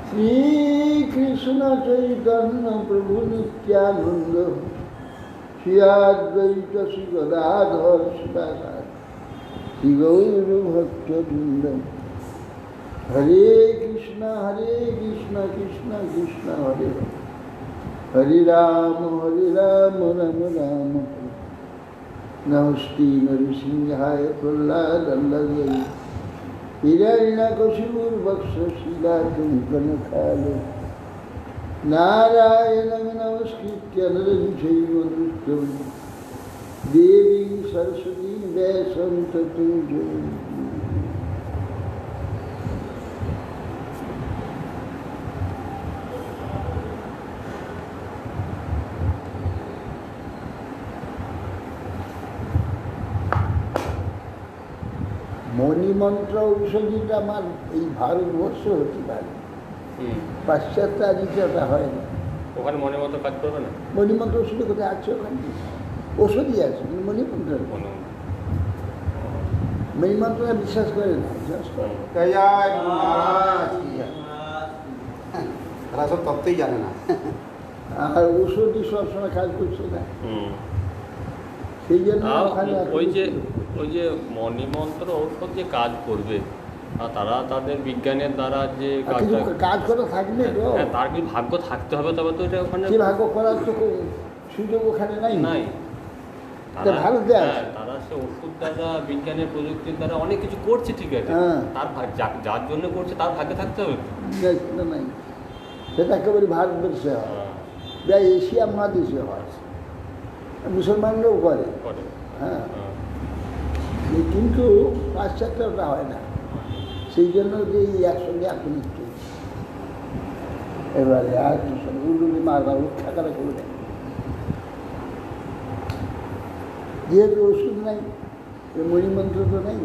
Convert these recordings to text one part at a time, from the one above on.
श्री कृष्ण चैतन्य प्रभु नित्यानंद श्री अद्वैत श्री गदाधर श्री गौर भक्तवृंद हरे कृष्ण कृष्ण कृष्ण हरे हरे राम राम राम नमस्ते नरसिंहाय प्रह्लादल्लभै हिरण्यकशिपुर्वक्षशिलाकङ्कणकाले नारायणं नमस्कृत्य नरं चैव नरोत्तमं देवीं सरस्वतीं व्यासं ततो जयन्ति। মণিমন্ত্র ঔষধিটা আমার এই ভারতবর্ষ হতে পারে, পাশ্চাত্য আদিটা হয় না। ওখানে মণিমন্ত্র কাজ করবে না? মণিমন্ত্র ওষুধে কোথায় আছে? ওখানে ওষুধই আছে, মণিমন্ত্র মণিমন্ত্রটা বিশ্বাস করে না, তারা সব তত্ত্বই জানে না, আর ওষুধই সবসময় কাজ করছে না, সেই জন্য ওই যে মণিমন্ত্র ঔষধ যে কাজ করবে আর তারা তাদের বিজ্ঞানের দ্বারা যে কাজ করে থাকবে, তার কি ভাগ্য থাকতে হবে, তবে তো এটা ওখানে ভাগ্য করার তো সুযোগ ওখানে নাই। তারা সে ওষুধ দ্বারা বিজ্ঞানের প্রযুক্তির দ্বারা অনেক কিছু করছে, ঠিক আছে, তার যার জন্য করছে তার ভাগ্যে থাকতে হবে নাই। সেটা একেবারে ভারতবর্ষে হয়, যা এশিয়া মহাদেশে হয়, মুসলমানরাও করে, হ্যাঁ, কিন্তু পাশ্চাত্যটা হয় না, সেই জন্য যে একসঙ্গে একনিষ্ঠ এবারে আর উল্লুলি মারবা উৎখাকারা করে দেয়, যেহেতু ওষুধ নাই, মণিমন্ত্র তো নেই।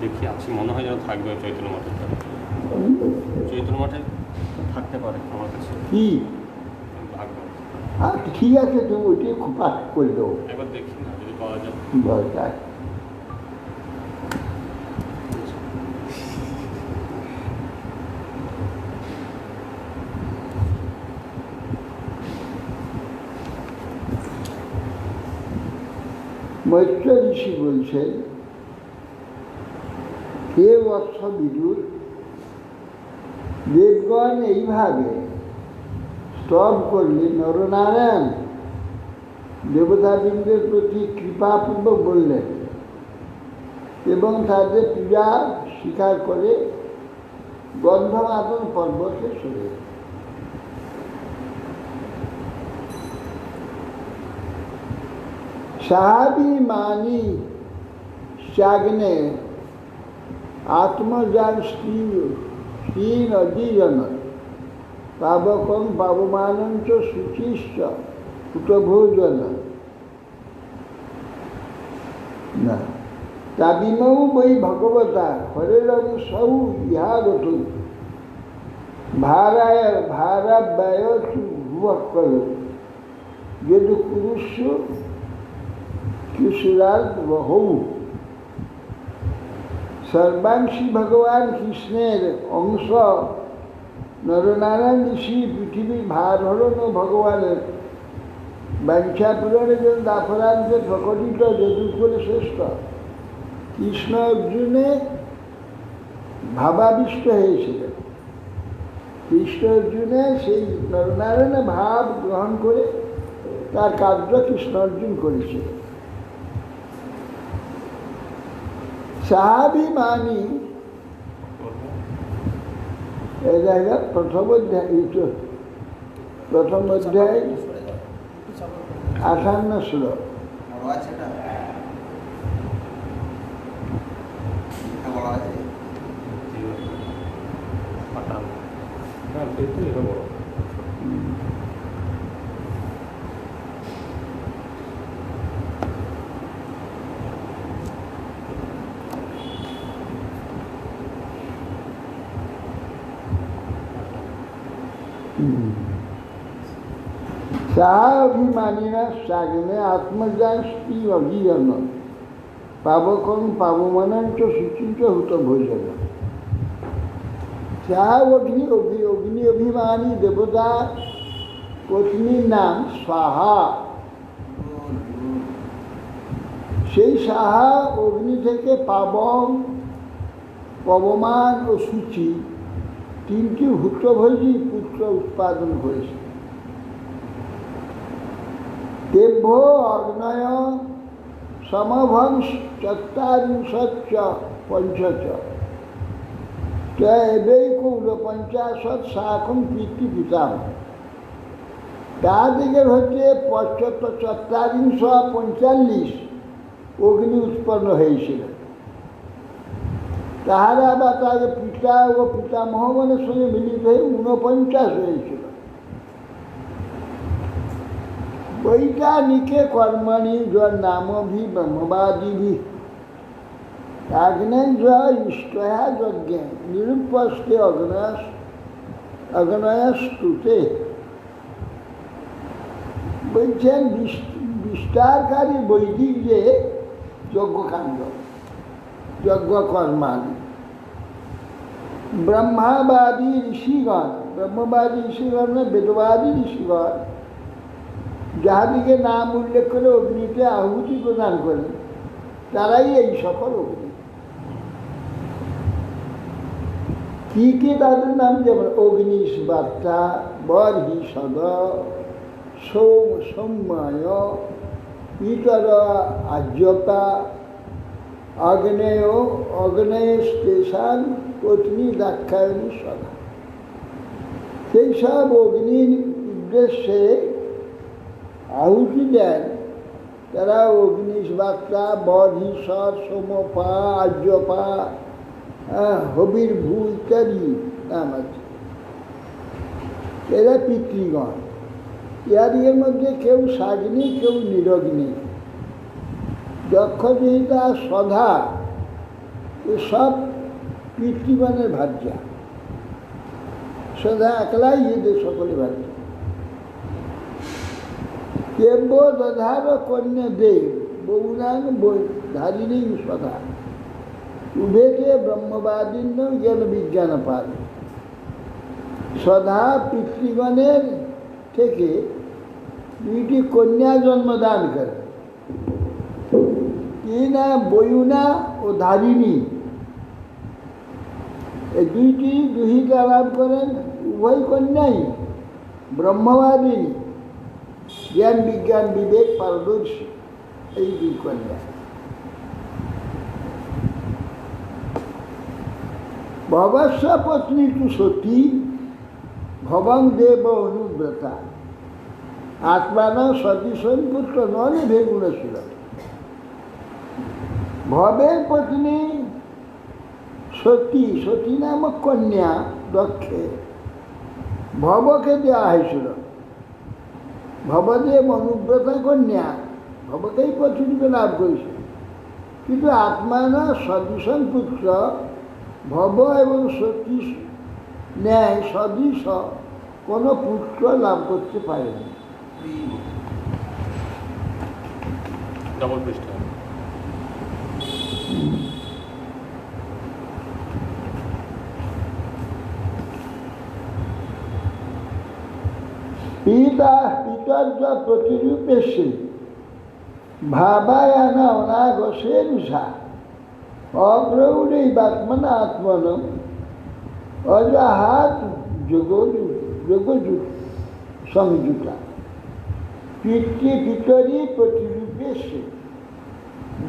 দেখি আছে, মনে হয় যেন থাকবে চৈতন্য মঠের, চৈতন্য মঠে থাকতে পারে আমার কাছে। কি ঠিক আছে, তুমি ওইটাই খুব পাঠ করে দেবো, একবার দেখি না যদি পাওয়া যায়। দরকার মৈত্র ঋষি বলছেন, হে বৎস বিদুর, দেবগণ এইভাবে স্তব করলে নরনারায়ণ দেবতাবৃন্দের প্রতি কৃপাপূর্বক বললেন এবং তাদের পূজা স্বীকার করে গন্ধমাদন পর্বতে সরে সাহাবি মানি त्यागने आत्मजान स्त्रीन अजीजन पावकं पावमानंच शुचिश्च कुटभोजन ना ताबिमौ वै भगवता हरेरं सौ इहागतु भाराव्ययचु भुवक्कलो यदु कुरुष्व किशोरार्थ बहु सर्वांशी भगवान কৃষ্ণের অংশ নরনারায়ণ ঋষি পৃথিবীর ভার হরণ ভগবানের বাঞ্ছা পূরণের জন্য দাপরান্তে প্রকটিত যদুকুল শ্রেষ্ঠ কৃষ্ণ অর্জুনে ভাবাবিষ্ট হয়েছিলেন। কৃষ্ণ অর্জুনে সেই নরনারায়ণের ভাব গ্রহণ করে তার কার্য কৃষ্ণ অর্জুন করেছিলেন। সাহাভিমানী এই জায়গা প্রথম অধ্যায় 58 শ্লোক। সাহাভিমানীরা সাগনে আত্মজান স্ত্রী অভিজন পাবকং পাবমানাঞ্চ শুচিঞ্চ হুত ভোজন। সাহা অগ্নি অভিমানী দেবতা পত্নীর নাম সাহা। সেই সাহা অগ্নি থেকে পাবন পবমান ও সূচি তিনটি হুতভোজী পুত্র উৎপাদন করেছে। তেভ্য অগ্নয় সমভংশ ৪৪ পঞ্চচ এবৈকৌল ৫০ কীর্তি পিতাম। তাদিগের হচ্ছে ৪৪ অগ্নি উৎপন্ন হয়েছিল। তাহারা বা তার পিতা ও পিতামহগণের সঙ্গে মিলিত হয়ে ৪৯ হয়েছিল। বৈজ্ঞানিকে কর্মণি নামভি ব্রহ্মবাদী আগ্নেয ইষ্টয়া যজ্ঞে নিরুপস্তে অগ্নয়স্তুতে। বলছেন বিস্তারকারী বৈদিক যে যজ্ঞকাণ্ড যজ্ঞকর্মাদি ব্রহ্মাবাদী ঋষিগণ ব্রহ্মবাদী ঋষিগণ বেদবাদী ঋষিগণ যাহাদিকে নাম উল্লেখ করে অগ্নিতে আহুতি প্রদান করেন তারাই এই সকল অগ্নি। কি কি তাদের নাম? যেমন অগ্নিষ্বাত্তা, বর্হিষদ, সৌম্যয়, ইতর আর্যতা, অগ্নেয়স্তেষাং পত্নী দাক্ষায়ণী সদা। সেই সব অগ্নির উদ্দেশ্যে আহুতি দেন তারা অগ্নিষ্বাত্তা, বর্হিষদ, সোমপা, আর্যপা, হবির ভূ ইত্যাদি নাম আছে। এরা পিতৃগণ। ইহাদের মধ্যে কেউ সাগ্নি, কেউ নিরগ্নি। যক্ষজিতা, সধা এসব পিতৃগণের ভার্যা। সধা একলাই এদের সকলে ভার্যা। দেব্য দধার কন্যা দেব বহুনাং ধারিণী সধা উভেতে ব্রহ্মবাদীন্য জ্ঞান বিজ্ঞান পাল। সধা পিতৃগণের থেকে দুইটি কন্যা জন্মদান করে, কি না বয়ুনা ও ধারিণী। এই দুইটি দুহিতা লাভ করেন, উভয় কন্যাই ব্রহ্মবাদী, জ্ঞান বিজ্ঞান বিবেক পারদর্শী। এই দুই কন্যা ভবস্য পত্নী তু সতী ভবং দেব অনুব্রতা আত্মান সতী পুত্র ননে ভেগুণশীল। ভবের পত্নী সতী, সতী নামক কন্যা দক্ষে ভবকে দেওয়া হয়েছিল। ভবদেব অনুব্রতা কন্যা ভবকেই পত্নীকে লাভ করেছে, কিন্তু আত্মার সদৃশন পুত্র ভব এবং সতী ন্যায় সদৃশ কোনো পুত্র লাভ করতে পারেনি। ডবল পৃষ্ঠ। পিতার প্রতিরূপে সে ভাবায়ানা অনাগসের উষা অগ্রৌড়ে বাত্মনা আত্মন অজাহাত যোগযুগ সংযুতা। পিতরি প্রতিরূপে সে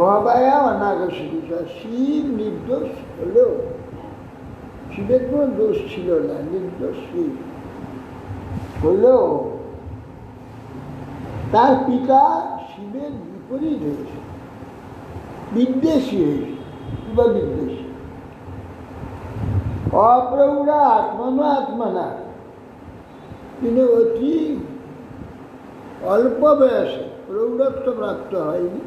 ভবায়া অনাগসের উষা। শিব নির্দোষ হলেও, শিবের কোনো দোষ ছিল না, নির্দোষ শিব হলেও তার পিতা শিবের বিপরীত হয়েছে, বিদ্বেষী হয়েছে। কিংবা বিদ্বেষী অপ্রৌঢ়া আত্মনা, তিনি অতি অল্প বয়সে প্রৌঢ়ত্ব প্রাপ্ত হয়নি,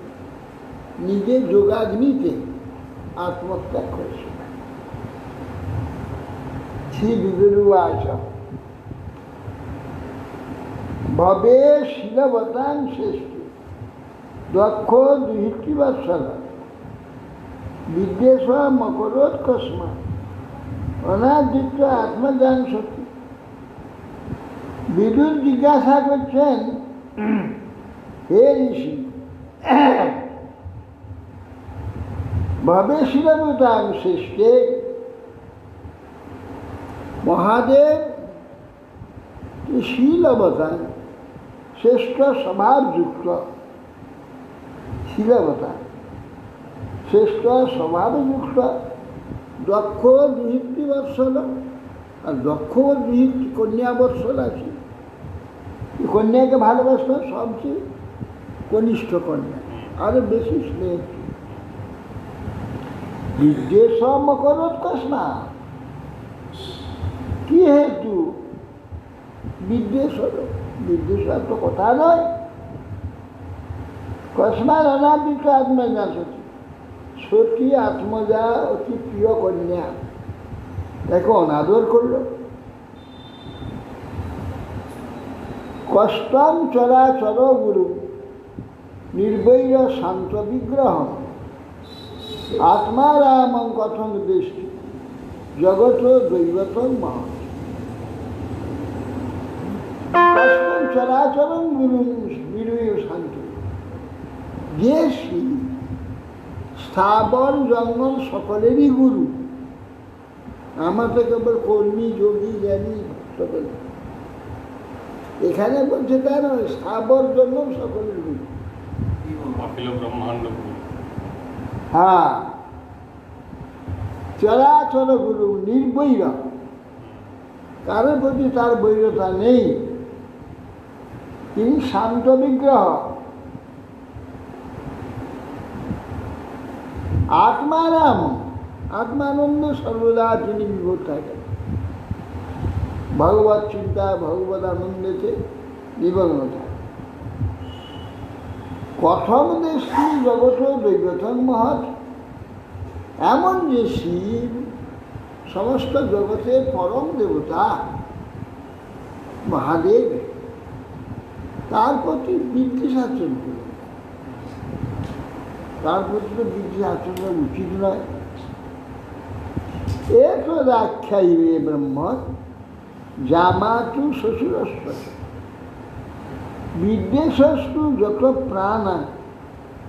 নিজের যোগাগ্নিতে আত্মত্যাগ করেছে। শ্রী বিদুরুবাচ ভবে শিলবতাং শ্রেষ্ঠ দক্ষ দুহিতৃবৎসল বিদ্বেষ মকরোৎকস্মা অনাদিত্য আত্মদান সতী। বিদুর জিজ্ঞাসা করছেন, হে ঋষি, ভবে শিলবতাং শ্রেষ্ঠে মহাদেব শীলবতাং শ্রেষ্ঠ স্বভাবযুক্ত, শীলবতা শ্রেষ্ঠ স্বভাবযুক্ত দক্ষ দুহিতৃবৎসল। আর দক্ষ কন্যা বৎসল আছে, কন্যাকে ভালোবাসত, সবচেয়ে কনিষ্ঠ কন্যা, আরো বেশি স্নেহ। বিদ্বেষ মকরোৎকস্মা, কি হেতু বিদ্বেষ হলো? বিদ্বেষ তো কথা নয়। কস্মার অনাদিত আত্মজা সতী, সতী আত্মজা অতি প্রিয় কন্যা, তাকে অনাদর করল। কষ্টম চরাচর গুরু নির্বৈর শান্ত বিগ্রহ আত্মারামং কথম দৃষ্টি জগৎ দৈবতং মহৎ। কষ্টম চরাচরণ গুরু নির্বৈর শান্ত, যে শিব স্থাবর জঙ্গল সকলেরই গুরু, আমার তো কেবল কর্মী যোগী জ্ঞানী সকল। এখানে বলছে কেন স্থাবর জঙ্গল সকলের গুরু, হ্যাঁ, চরাচর গুরু নির্বৈর, কারোর প্রতি তার বৈরতা নেই, তিনি শান্ত বিগ্রহ। আত্মারাম, আত্মানন্দ সর্বদা তিনি বিভোর থাকেন, ভগবত চিন্তা ভগবত আনন্দেতে নিমগ্ন থাকে। কথম দেশী জগৎ দৈবতং মহৎ, এমন যে শিব সমস্ত জগতের পরম দেবতা মহাদেব, তার প্রতি বিদ্বেষ আচরণ করে, তার প্রতি তো বিদ্বেষ আচরণ উচিত নয়। এতদাখ্যায়িবে ব্রহ্ম জামাতু শ্বশুরস্ব বিদ্বেষস্তু যত প্রাণা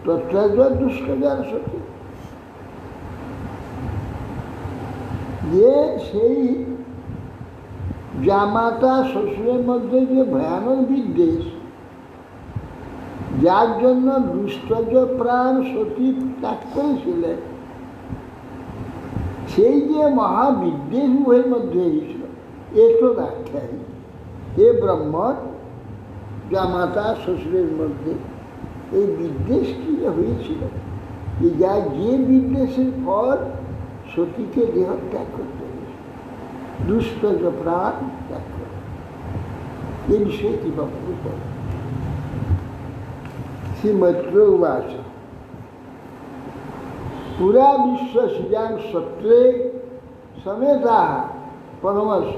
তত্ত্ব দুষ্কজার সতী। যে সেই জামাতা শ্বশুরের মধ্যে যে ভয়ানক বিদ্বেষ, যার জন্য দুষ্টজ প্রাণ সতী ত্যাগ করেছিলেন, সেই যে মহাবিদ্বেষ উভয়ের মধ্যে হয়েছিল, এতো ব্যাখ্যায় এ ব্রহ্ম জামাতা শ্বশুরের মধ্যে এই বিদ্বেষ কি যে হয়েছিল যে বিদ্বেষের ফল সতীকে দেহ ত্যাগ করতে হয়েছে, দুষ্প্রজ প্রাণ ত্যাগ করে এই বিষয়ে কি বক্তব্য করে? শ্রীমৈত্র উবাচ পুরা বিশ্ব সৃজাং সত্রে সমেতা পরমর্শ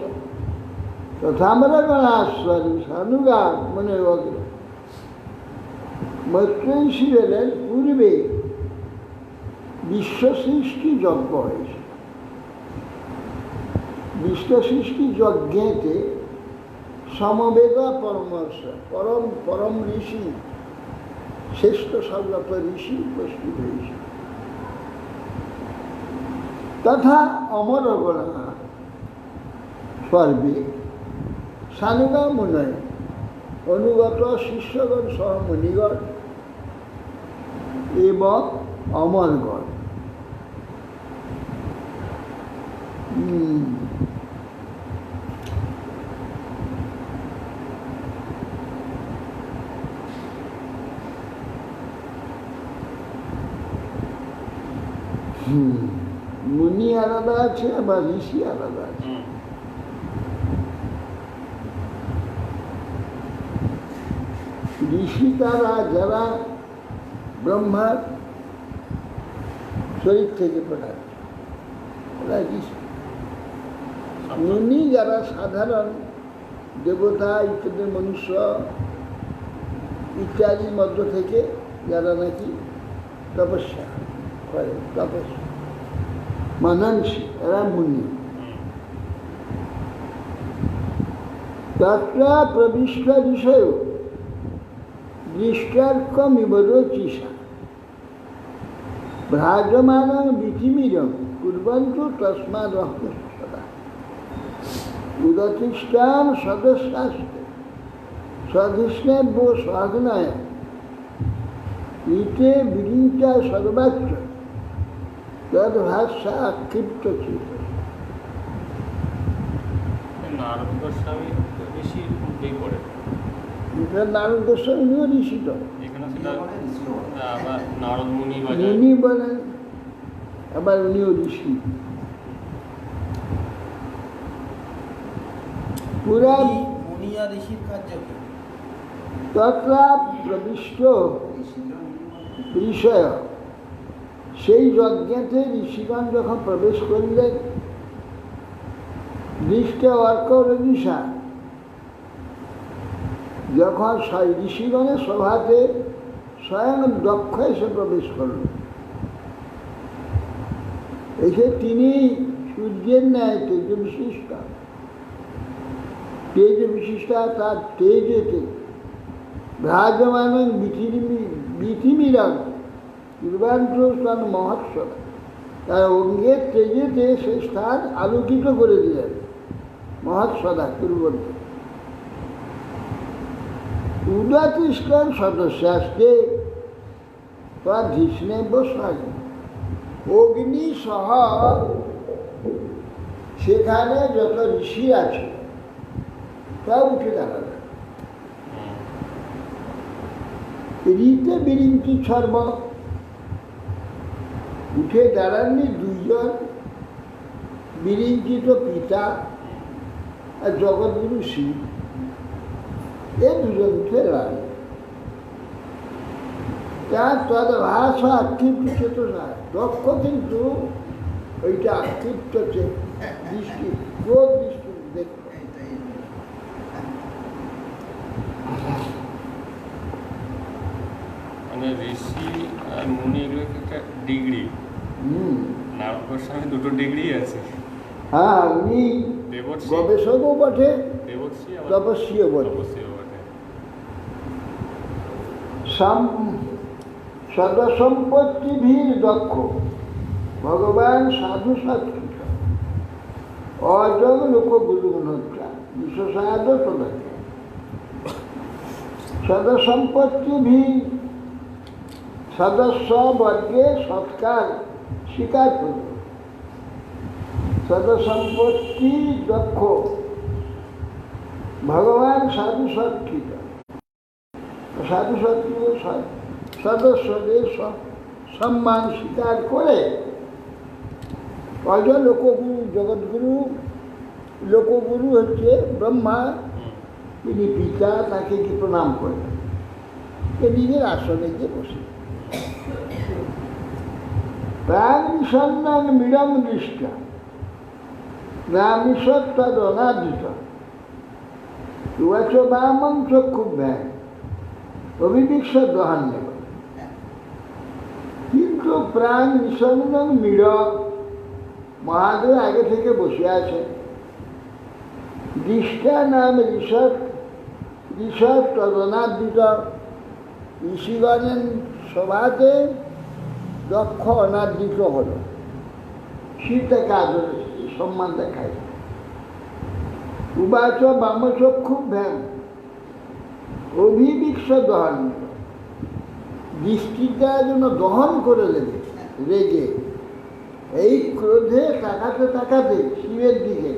তথামরগণাশ্বরী সানুগা মনে অগ্র। মৈত্রেয়ী বলেন পূর্বে বিশ্ব সৃষ্টি যজ্ঞ হয়েছে। বিশ্ব সৃষ্টি যজ্ঞেতে সমবেত পরমর্শ পরম ঋষি, শ্রেষ্ঠ সর্বত ঋষি উপস্থিত হয়েছে। তথা অমরগণা সর্বে সানুগা মুনয় অনুগত শিষ্যগণ সহ মুনিগণ এবং অমরগণ। মুনি আলাদা আছে আবার ঋষি আলাদা আছে। ঋষি তারা যারা ব্রহ্মার শরীর থেকে পাঠাচ্ছে, ওরা ঋষি। মুনি যারা সাধারণ দেবতা ইত্যাদি মনুষ্য ইত্যাদির মধ্য থেকে যারা নাকি তপস্যা করে, তপস্যা মানানসী, এরা মুনি। তত্র প্রবিষ্ট বিষয় দৃষ্টার্কমিব রচিষা ভ্রাজমানং বিধিমিরং কুর্বন্তু তস্মাদহং সদা উদতিষ্ঠান সদস্যাস্তে সদস্যেভ্য সাধনায় ইতে বিরিঞ্চা সর্বাচ্য তদ্ভাষা ক্ষিপ্ত ছিল। নারদ গোস্বামী ঋষির মধ্যেই পড়ে, নারদ গোস্বামীও ঋষি তো, এখানে সেটা আবার নারদ মুনি মুনি বলেন, আবার উনিও ঋষি। পুরা মুনি আর ঋষির কার্য কি? তত্রা প্রবিষ্ট বিষয়, সেই যজ্ঞেতে ঋষিগণ যখন প্রবেশ করলেন, দৃষ্ট অর্ক রবিষা, যখন ঋষিগণের সভাতে স্বয়ং দক্ষ এসে প্রবেশ করল, এসে তিনি সূর্যের ন্যায় তেজ বিশিষ্টা তার তেজেতে ভ্রাজমান বিধিমিরাম পূর্বাঞ্চল মহোৎসব, তার অঙ্গের তেজেতে সে স্থান আলোকিত করে দিলেন মহৎসদা পূর্বন্ত। উদাতিষ্ঠান সদস্যাস্তে ধীষ্ণেব্য স্বাগত, অগ্নি সহ সেখানে যত ঋষি আছে সব উঠে দাঁড়াবে। ঋতে বিরিঞ্চি সর্ব, উঠে দাঁড়াননি দুইজন, বিরিঞ্চিত পিতা আর জগৎগুরু শিব, এ দুজন উঠে দাঁড়ান। তার তদ্ভাষা আক্ষিপ্ত চেতনা, দক্ষ কিন্তু ওইটা আক্ষিপ্ত দৃষ্টি, ক্রোধ দৃষ্টি দেখল। মানে ঋষি আর মুনি এগুলো একটা ডিগ্রি। নারদ গোস্বামী দুটো ডিগ্রি আছে। হ্যাঁ, উনি দেবর্ষি, গবেষকও বটে, দেবর্ষি আবার তপস্বীও বটে। তপস্বীও বটে। সদসম্পত্তিভীর দক্ষ ভগবান সাধু সাধু অজগ লোক গুরুগুণা বিশ্বসাদ সদাকে সদসম্পত্তিভীর সদস্য বর্গে সৎকার স্বীকার করল। সদসম্পত্তি দক্ষ ভগবান সাধু সৎকৃত, সাধু সৎকৃত সদস্যদের সম্মান স্বীকার করে অজ লোকগুরু জগৎগুরু, লোকগুরু হচ্ছে ব্রহ্মা, তিনি পিতা, তাকে কি প্রণাম করে নিজের আসনে গিয়ে বসে প্রাণ সন্ধান মিলম দৃষ্টা নামিষত্তদনাদৃত তুয়াচ বামং চক্ষু ভ্যান অভিবিক্ষ দহান নেব। কিন্তু প্রাণ নিঃসন্দেহ মীড়, মহাদেব আগে থেকে বসে আছে। দৃষ্টা নাম ঋষভ, ঋষভ তদনাদৃত, ঋষিগণের সভাতে দক্ষ অনাদৃত হল। সীতাকে আদর সম্মান দেখায়। উবাচ বামচক্ষু ভ্যান অভিবিক্ষ দহন, দৃষ্টিটা যেন দহন করে দেবে রেগে। এই ক্রোধে তাকাতে তাকাতে শিবের দিকে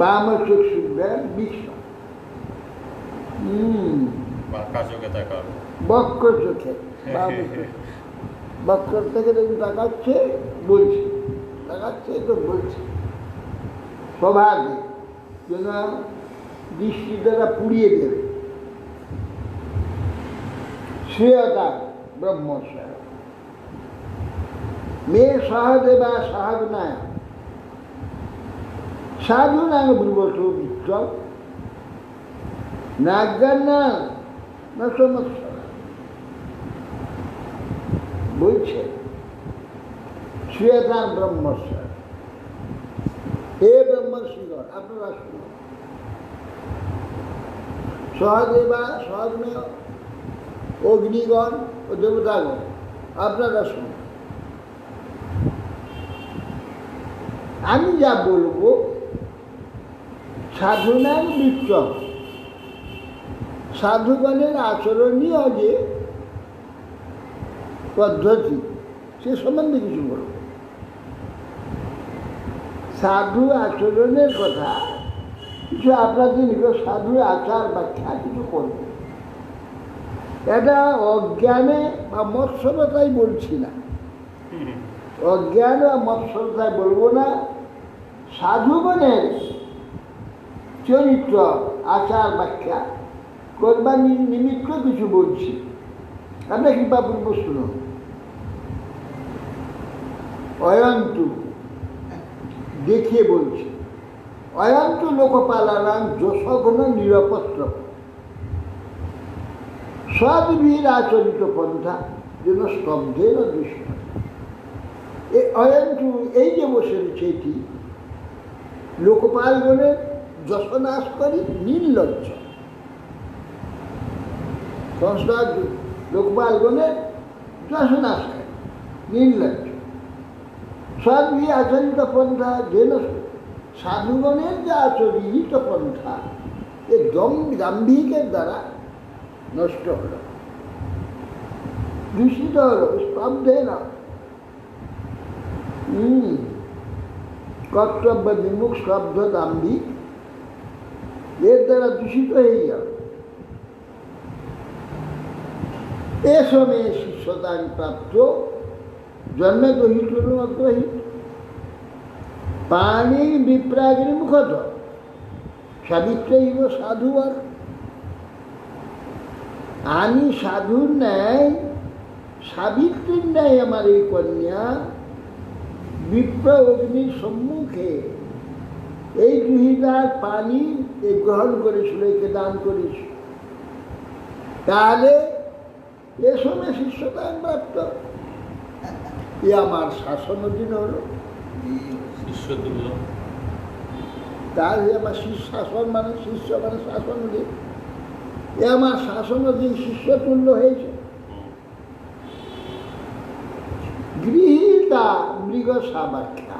বামচক্ষু ভ্যান বিক্ষ, বক্র চোখে, বক্র থেকে দেখুন তাকাচ্ছে, বলছে, তাকাচ্ছে তো বলছে, স্বভাবে যেন দৃষ্টি দ্বারা পুড়িয়ে দেবে। শ্রেয়তা ব্রহ্মস্বয় মে সহদেবা সহগনায় সাধু নাম ব্রুবত বিক্রম নাজ্ঞান্না না সমস্যা। বলছে শ্রেয়তার ব্রহ্মস্বয়, হে ব্রহ্মর্ষিগণ আপনারা শুনুন। সহদেবা সহগ্নেয় অগ্নিগণ ও দেবতাগণ আপনারা শুনুন। আমি যা বলবো সাধনার বিক্রম, সাধুগণের আচরণীয় যে পদ্ধতি সে সম্বন্ধে কিছু বলব। সাধু আচরণের কথা কিছু আপনাদের নিকট সাধুর আচার ব্যাখ্যা কিছু করব। এটা অজ্ঞানে বা মৎসরতাই বলছি না, অজ্ঞান বা মৎসরতায় বলবো না, সাধুগণের চরিত্র আচার ব্যাখ্যা করবার নিমিত্ত কিছু বলছি। আমরা কৃপাপূর্ব শুনুন। অয়ন্তু দেখিয়ে বলছি, অয়ন্তু লোকপালানাং যশঘন নিরপত্র সদ্বীর আচরিত পন্থা যেন স্তব্ধের দৃশ্য। অয়ন্তু এই যে বসে রয়েছে এটি লোকপালগণের যশনাশ করি নির্লজ্জ, সংস্কার লোকপালগণের যশনাশ করে নির্লজ্জ। সদ্বী আচরিত পন্থা যেন সাধুগণের যে আচরিত পন্থা এ দাম্ভিকের দ্বারা নষ্ট হল, দূষিত হল, স্তব্ধে না, কর্তব্য বিমুখ স্তব্ধ দাম্ভিক এর দ্বারা দূষিত হয়ে গেল। এ সময়ে শিষ্যদান প্রাপ্ত জন্মে দহিত অনুগ্রহী পানি বিপ্রাগের মুখত সাবিত্রীব সাধুয়ার। আমি সাধুর ন্যায়, সাবিত্রীর ন্যায় আমার এই কন্যা বিপ্র অগ্নির সম্মুখে এই দুহিতার পানি গ্রহণ করেছিল, একে দান করেছিল। তাহলে এ সময় শিষ্যদান প্রাপ্ত, এ আমার শাসন অধীন হল। তাহলে আমার শাসন মানে শিষ্য মানে শাসন অধীন, এ আমার শাসন অধীন শিষ্যতুল্য হয়েছে। গৃহীতা মৃগ সাবাখ্যা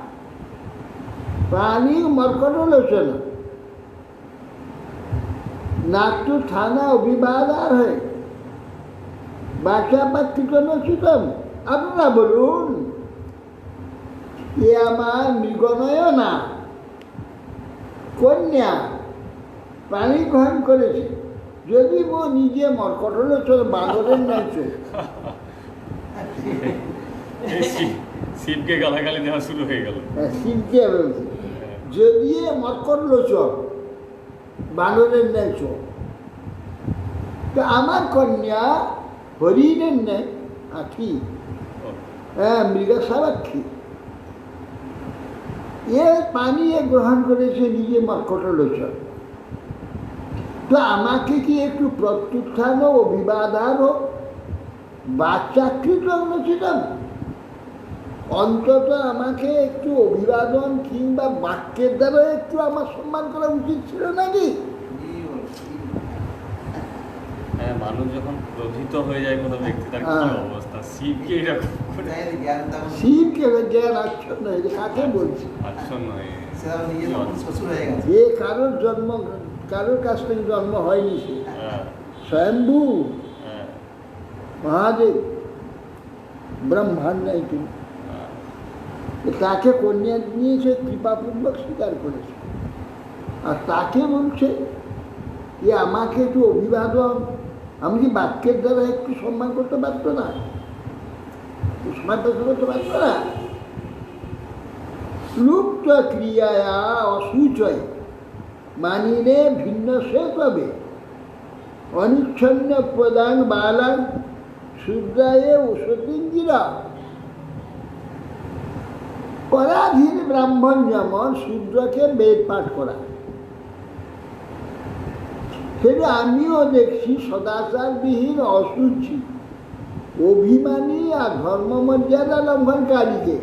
প্রাণী মর্কট লোচনা নাট্টু থানা অভিবাদার হয়ে বাচ্চা পাত্রিক নচিতম। আপনারা বলুন, এ আমার মৃগনয় না কন্যা প্রাণী গ্রহণ করেছে, যদি ও নিজে মরকট হলো চোখ, বাঁদরের নাই চোখ। এই শিবকে গালাগালি দেওয়া শুরু হয়ে গেল। শিবকে বলছে যদি মরকট হলো চোখ, বাঁদরের নাই চোখ। তো আমার কন্যা হরিণের নেই আঁখি, হ্যাঁ মৃগসাবাক্ষী, এ পানি এ গ্রহণ করেছে নিজে মরকট হলো চোখ। তো আমাকে কি একটু প্রত্যুত্থান ও অভিবাদন ও বাচ্চাকৃত অনুচিত? অন্তত আমাকে একটু অভিবাদন কিংবা বাক্যের দ্বারা একটু আমার সম্মান করা উচিত ছিল নাকি? হ্যাঁ, মানুষ যখন ক্রোধিত হয়ে যায় কোনো ব্যক্তি, তার কি অবস্থা? শিবকে এরকম করে শিবকে জ্ঞান আচ্ছন্ন হয়ে যায়, কাকে বলছি? আচ্ছন্ন হয়ে শ্বশুর হয়ে গেছে। যে কারোর কাছ থেকে জন্ম হয়নি, সে হ্যাঁ, স্বয়ম্ভু হ্যাঁ, মহাদেব, ব্রহ্মাণ্ড নাই তিনি। হ্যাঁ। তাকে কন্যা নিয়ে সে কৃপাপূর্বক স্বীকার করেছে, আর তাকে বলছে যে আমাকে একটু অভিবাদন, আমি কি বাক্যের দ্বারা একটু সম্মান করতে পারতো না? সম্মান করতে পারতো না? লুপ্ত ক্রিয়ায়া অসুচয় মানিনে ভিন্ন সে তবে অনিচ্ছন্ন প্রদান বালান শুদ্রায়ে ওষুধিঞ্জিরা। পরাধীন ব্রাহ্মণ যেমন শূদ্রকে বেদ পাঠ করা, সেটা আমিও দেখছি সদাচারবিহীন অসুচি অভিমানী আর ধর্মমর্যাদা লঙ্ঘনকারীকে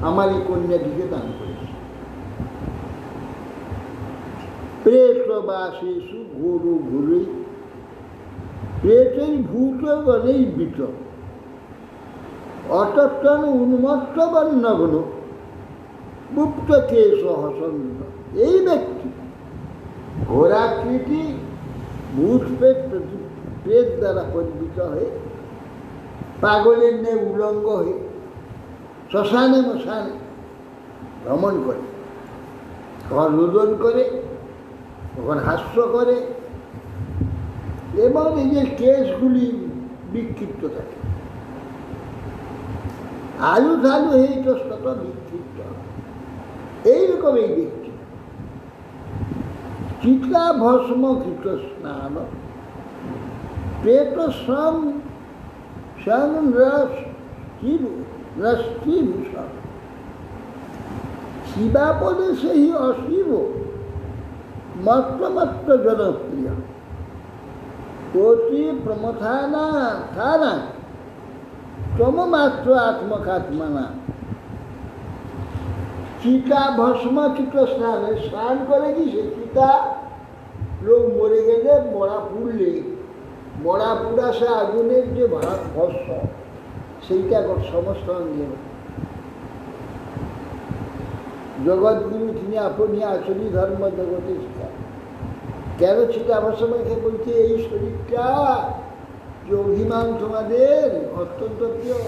আমার এই কন্যাটিকে দান করেছে। প্রেতবাসেষু ঘোর ঘোরে প্রেতই ভূত গণেই বিত অতত্তন উন্মত্ত বর্ণগণ গুপ্ত কেশ হসন্ত। এই ব্যক্তি ঘোরাকৃতি ভূত প্রেত দ্বারা পরিচিত হয়ে পাগলের ন্যায় উলঙ্গ হয়ে শ্মশানে মশানে ভ্রমণ করে, কখন রোদন করে, কখন হাস্য করে, এবং এই যে কেশগুলি বিক্ষিপ্ত থাকে, আলু ঢালু হয়ে ইতস্তত বিক্ষিপ্ত, এইরকম এই ব্যক্তি চিতা ভস্ম কৃত স্নান প্রেত শ্রম রস্তিভূষণ শিবাপদে সেই অশিব মত্তমত্ত জনপ্রিয় কোটি প্রমথানা থানা তমমাত্র আত্মকাত্মানা। চিতা ভস্ম চিত্ত স্নানে স্নান করে কি সে চিতা, লোক মরে গেলে মরা পুড়লে মরা পুড়া সে আগুনের যে ভস্ম সেইটা সমস্ত অঙ্গে। জগৎগুরু তিনি আপনি আসলি ধর্ম জগতে শিখান। কেন চিতা ভস্মকে বলছে এই শরীরটা যে অভিমান তোমাদের অত্যন্ত প্রিয়,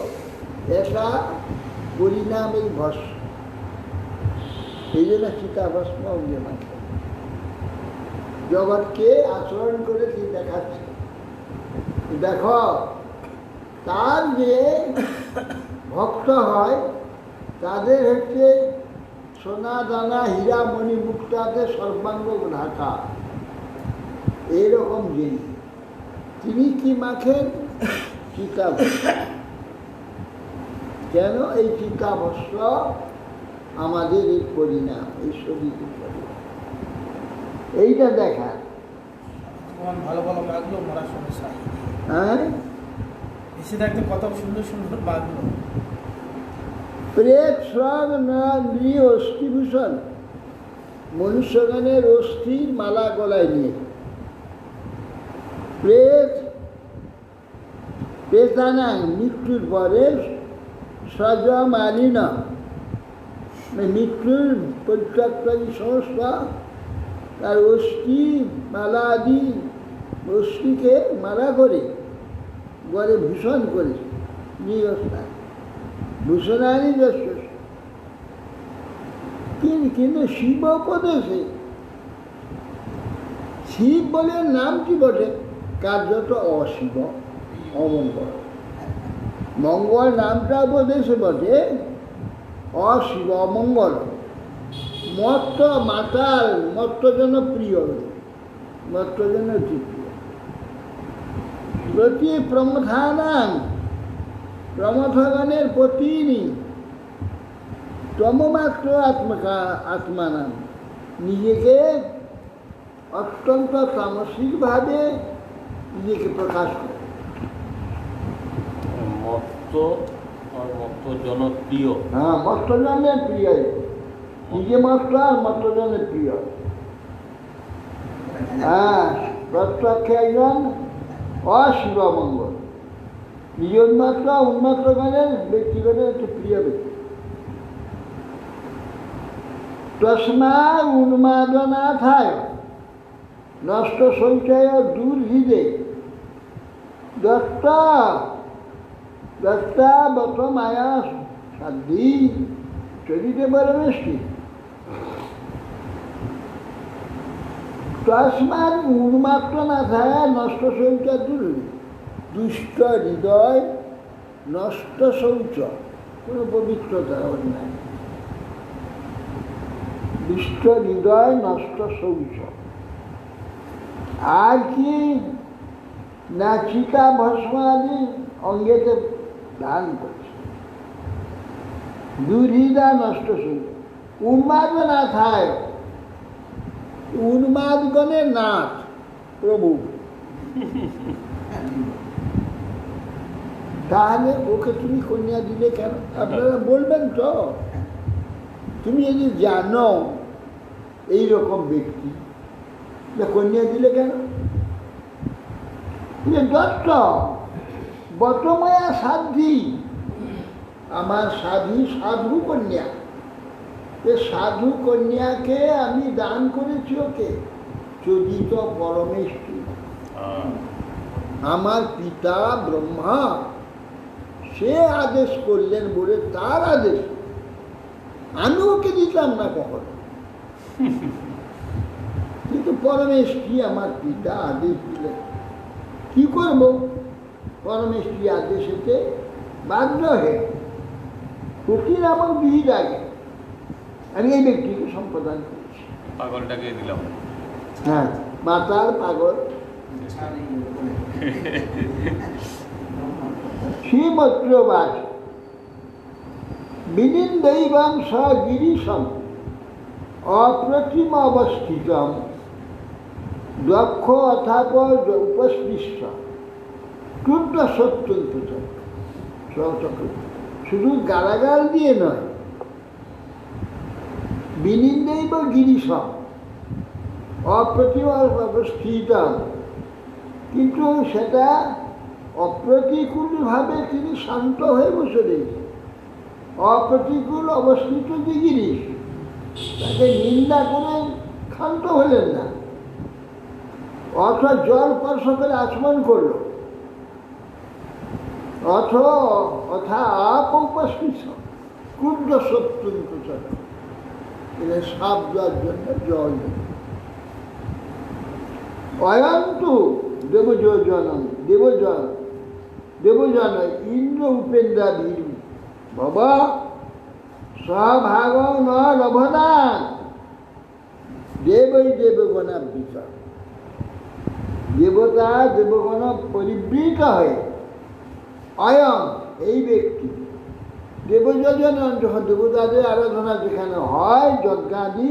এটা পরিণাম এই ভস্ম, এই জন্য চিতা ভস্ম অঙ্গে মাত্র জগৎকে আচরণ করে তিনি দেখাচ্ছে। দেখো তার যে ভক্ত হয় তাদের হচ্ছে সোনা দানা হীরা মণি মুক্তাতে সর্বাঙ্গ ঢাকা, এইরকম জিনিস। তিনি কি মাখেন? চিতা ভস্ম। কেন? এই চিতা ভস্ম আমাদের এই পরিণাম, এই শরীরের পরিণাম, এইটা দেখা। ভালো ভালো মাগলো মরার সমস্যা, হ্যাঁ, এসে থাকতে কত সুন্দর সুন্দর মাগলো। প্রেত শ্রম না নৃ অস্থিভূষণ, মনুষ্যগণের অস্থির মালা গলায় নিয়ে প্রেতানা মৃত্যুর পরে সজ মালিন, মৃত্যুর পরিত্যাগী সংস্থা তার অস্থি মালা আদি অস্থিকে মালা করে গড়ে ভূষণ করে নিরস্থান ভূষণানি যশ। কিন্তু শিব উপদেশে শিব বলে নামটি বটে, কার্যত অশিব, অমঙ্গল। মঙ্গল নামটা বোধেছে বটে, অশিব, অমঙ্গল। মত্ত মাতাল, মত্তজন প্রিয়, মত্তজন অতি প্রিয়। প্রতি প্রমথানাম, প্রমথগণের প্রতিনি, তমমাত্র আত্মানাম, নিজেকে অত্যন্ত তামসিকভাবে নিজেকে প্রকাশ করে। মত্ত আর মত্ত জনপ্রিয়। হ্যাঁ, মত্তজনের প্রিয়, নিজে মত্ত আর মত্তজনের প্রিয়। হ্যাঁ, প্রত্যক্ষে একজন অশিবমঙ্গল, নিজ উন্মাত্র উন্মাত্রগণের ব্যক্তিগণের একটি প্রিয় ব্যক্তি। তস্মা উন্মাদনাথায় নষ্ট সঞ্চয় দুর্হিদে দত্তা দত্তাবত মায়া সাধ্যি চরিতে পরমেষ্টি। তস্মাৎ উন্মাত্র না থাকা নষ্ট শৌচ দূর, দুষ্ট হৃদয় নষ্ট শৌচ, কোনো পবিত্রতা নাই। দুষ্ট হৃদয় নষ্ট শৌচ। আর কি না চিতা ভস্ম আদি অঙ্গেতে দান করছে। দুর্হৃদা নষ্ট শৌচ। উন্মাদ না থায়, উন্মাদগণের নাথ প্রভু। তাহলে ওকে তুমি কন্যা দিলে কেন? আপনারা বলবেন তো, তুমি যদি জানো এইরকম ব্যক্তি, কন্যা দিলে কেন? দত্ত বটময়া সাধ্যি, আমার সাধু কন্যা, এ সাধু কন্যাকে আমি দান করেছি ওকে, চোদিত পরমেষ্টি। আমার পিতা ব্রহ্মা সে আদেশ করলেন বলে, তার আদেশ, আমি ওকে দিতাম না কখনো। কিন্তু পরমেষ্টি আমার পিতা আদেশ দিলেন, কি করব? পরমেষ্টি আদেশেতে বাধ্য হয়ে ফকির আমার বিহিত আগে আমি এই ব্যক্তিকে সম্প্রদান করেছি। পাগলটাকে দিলাম। হ্যাঁ, মাতার পাগল। শ্রীমত্রবাদ বিনিন্দৈবং স গিরিশম অপ্রতিম অবস্থিতম দক্ষ অথাপ উপস্পৃষ্ট ক্রুদ্ধ সত্যন্ত চক্র। শুধু গালাগাল দিয়ে নয়, বিনিন্দেব গিরিশম অপ্রতিম অবস্থিতম, কিন্তু সেটা অপ্রতিকূলভাবে তিনি শান্ত হয়ে বসে রয়েছেন। অপ্রতিকূল অবস্থিত যে গিরিশ, তাকে নিন্দা করে ক্ষান্ত হলেন না, অথবা জল স্পর্শ করে আচমন করল, অথা উপস্থিত ক্রুদ্ধ সত্যন্ত চক্র, এদের সাপ দেওয়ার জন্য জল দেবে। অয়ন্তু দেবজন ইন্দ্র উপেন্দ্রা ভীরু বাবা সভাগ ন লভদান দেবই দেবগণাবৃত। দেবতা দেবগণ পরিবৃত হয়ে অয়ং এই ব্যক্তি দেবযজন, যখন দেবতাদের আরাধনা যেখানে হয় যজ্ঞাদি,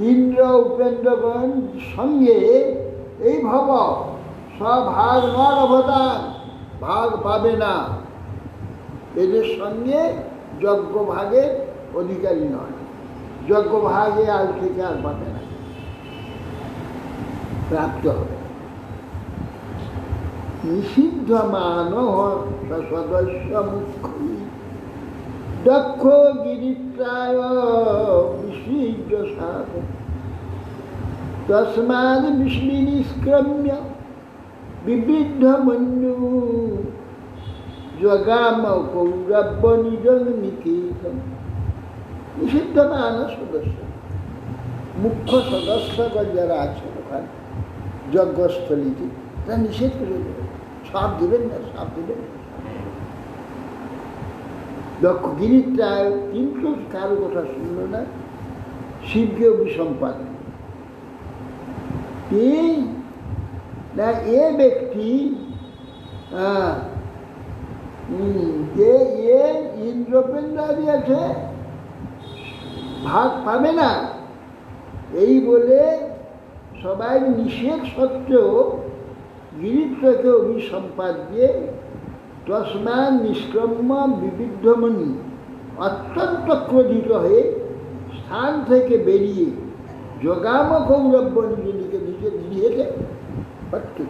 ইন্দ্র উপেন্দ্রগণ সঙ্গে এই ভব স্বভাগ নর অবদান, ভাগ পাবে না, এদের সঙ্গে যজ্ঞ ভাগের অধিকারী নয়, যজ্ঞ ভাগে আজ থেকে আর পাবে না, প্রাপ্ত হবে। নিষিদ্ধ মানহ সদস্য মুখ্য দক্ষ গিরিত্রায় বিসৃজ্য সাপ তস্মাদ বিষ্ণু নিষ্ক্রম্য বিবৃদ্ধ মন্যু জগাম কৌরব্য নিজন নিকেতন। নিষিদ্ধ মান সদস্য, মুখ্য সদস্যগণ যারা আছেন ওখানে যজ্ঞস্থলীতে, তা নিষেধ করে দেবে, সাপ দেবেন না, সাপ দেবেন না। দক্ষ গিরিত্রায় কিন্তু কারো কথা শুনল না, শিবকে অভিসম্পাদ। না এ ব্যক্তি যে এ ইন্দ্রপেন্দ্রাদি আছে ভাগ পাবে না, এই বলে সবাই নিষেধ সত্ত্বেও গিরিত্রকে অভিসম্পাদ দিয়ে তস্মাৎ নিষ্ক্রম্য বিবিদ্ধমণি অত্যন্ত ক্রোধিত হয়ে স্থান থেকে বেরিয়ে জগাম কৌরব্য নিজেকে নিজের গৃহেতে পট্টে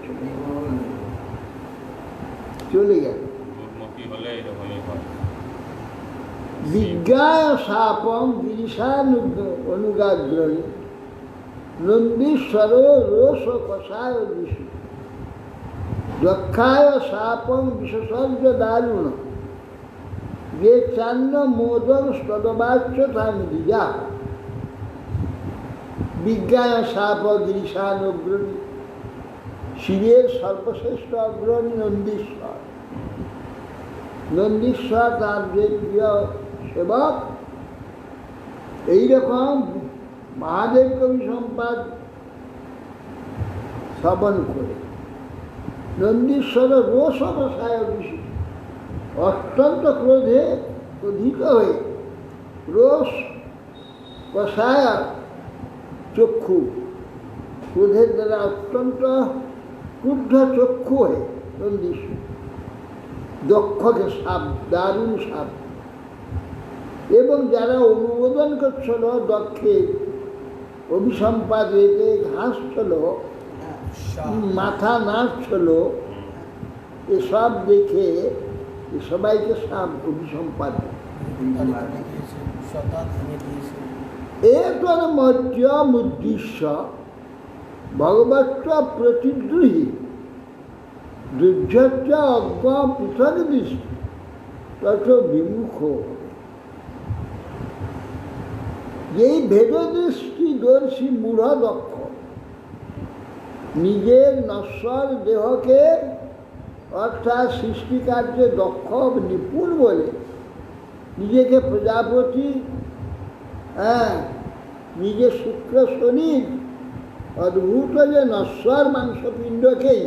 চলে গেল। দুর্মুখী হলে এরকমই হয়। বিজ্ঞায় শাপম গিরিশানুগাগ্রহী নন্দীশ্বর রোষ কষায় বিশু দক্ষায় শাপম বিশেষজ্ঞ দারুণ যে চান্ন মোদন স্তদবাচ্য তান দিযা। বিজ্ঞায় শাপ গিরিশানুগ্রহী, শিবের সর্বশ্রেষ্ঠ অগ্রণী নন্দীশ্বর। নন্দীশ্বর তার যে প্রিয় সেবক, এইরকম মহাদেব কবি সম্পাদ শ্রবণ করে নন্দীশ্বর রোষ কষায় বিশু, অত্যন্ত ক্রোধে ক্রোধিত হয়ে রোষ কষায় চক্ষু, ক্রোধের দ্বারা অত্যন্ত ক্রুদ্ধ চক্ষু হয়ে নন্দীশ্বর দক্ষকে সাপ, দারুণ সাপ। এবং যারা অনুমোদন করছিল দক্ষে অভিসম্পাদে ঘাসছিল, মাথা নাচছিল, এসব দেখে সবাইকে সাপ অভিসম্পাদ। এতর মধ্যমুদ্দিশ্য ভগবত্য প্রতিদ্রোহী দুর্যচ্য অজ্ঞ পৃথক দৃষ্টি তত বিমুখ। এই ভেদদৃষ্টি দর্শী মূঢ় দক্ষ নিজের নশ্বর দেহকে অর্থাৎ সৃষ্টিকার্যে দক্ষ নিপুণ বলে নিজেকে প্রজাপতি, নিজের শুক্র শনির অদ্ভুত যে নশ্বর মাংসপিণ্ডকেই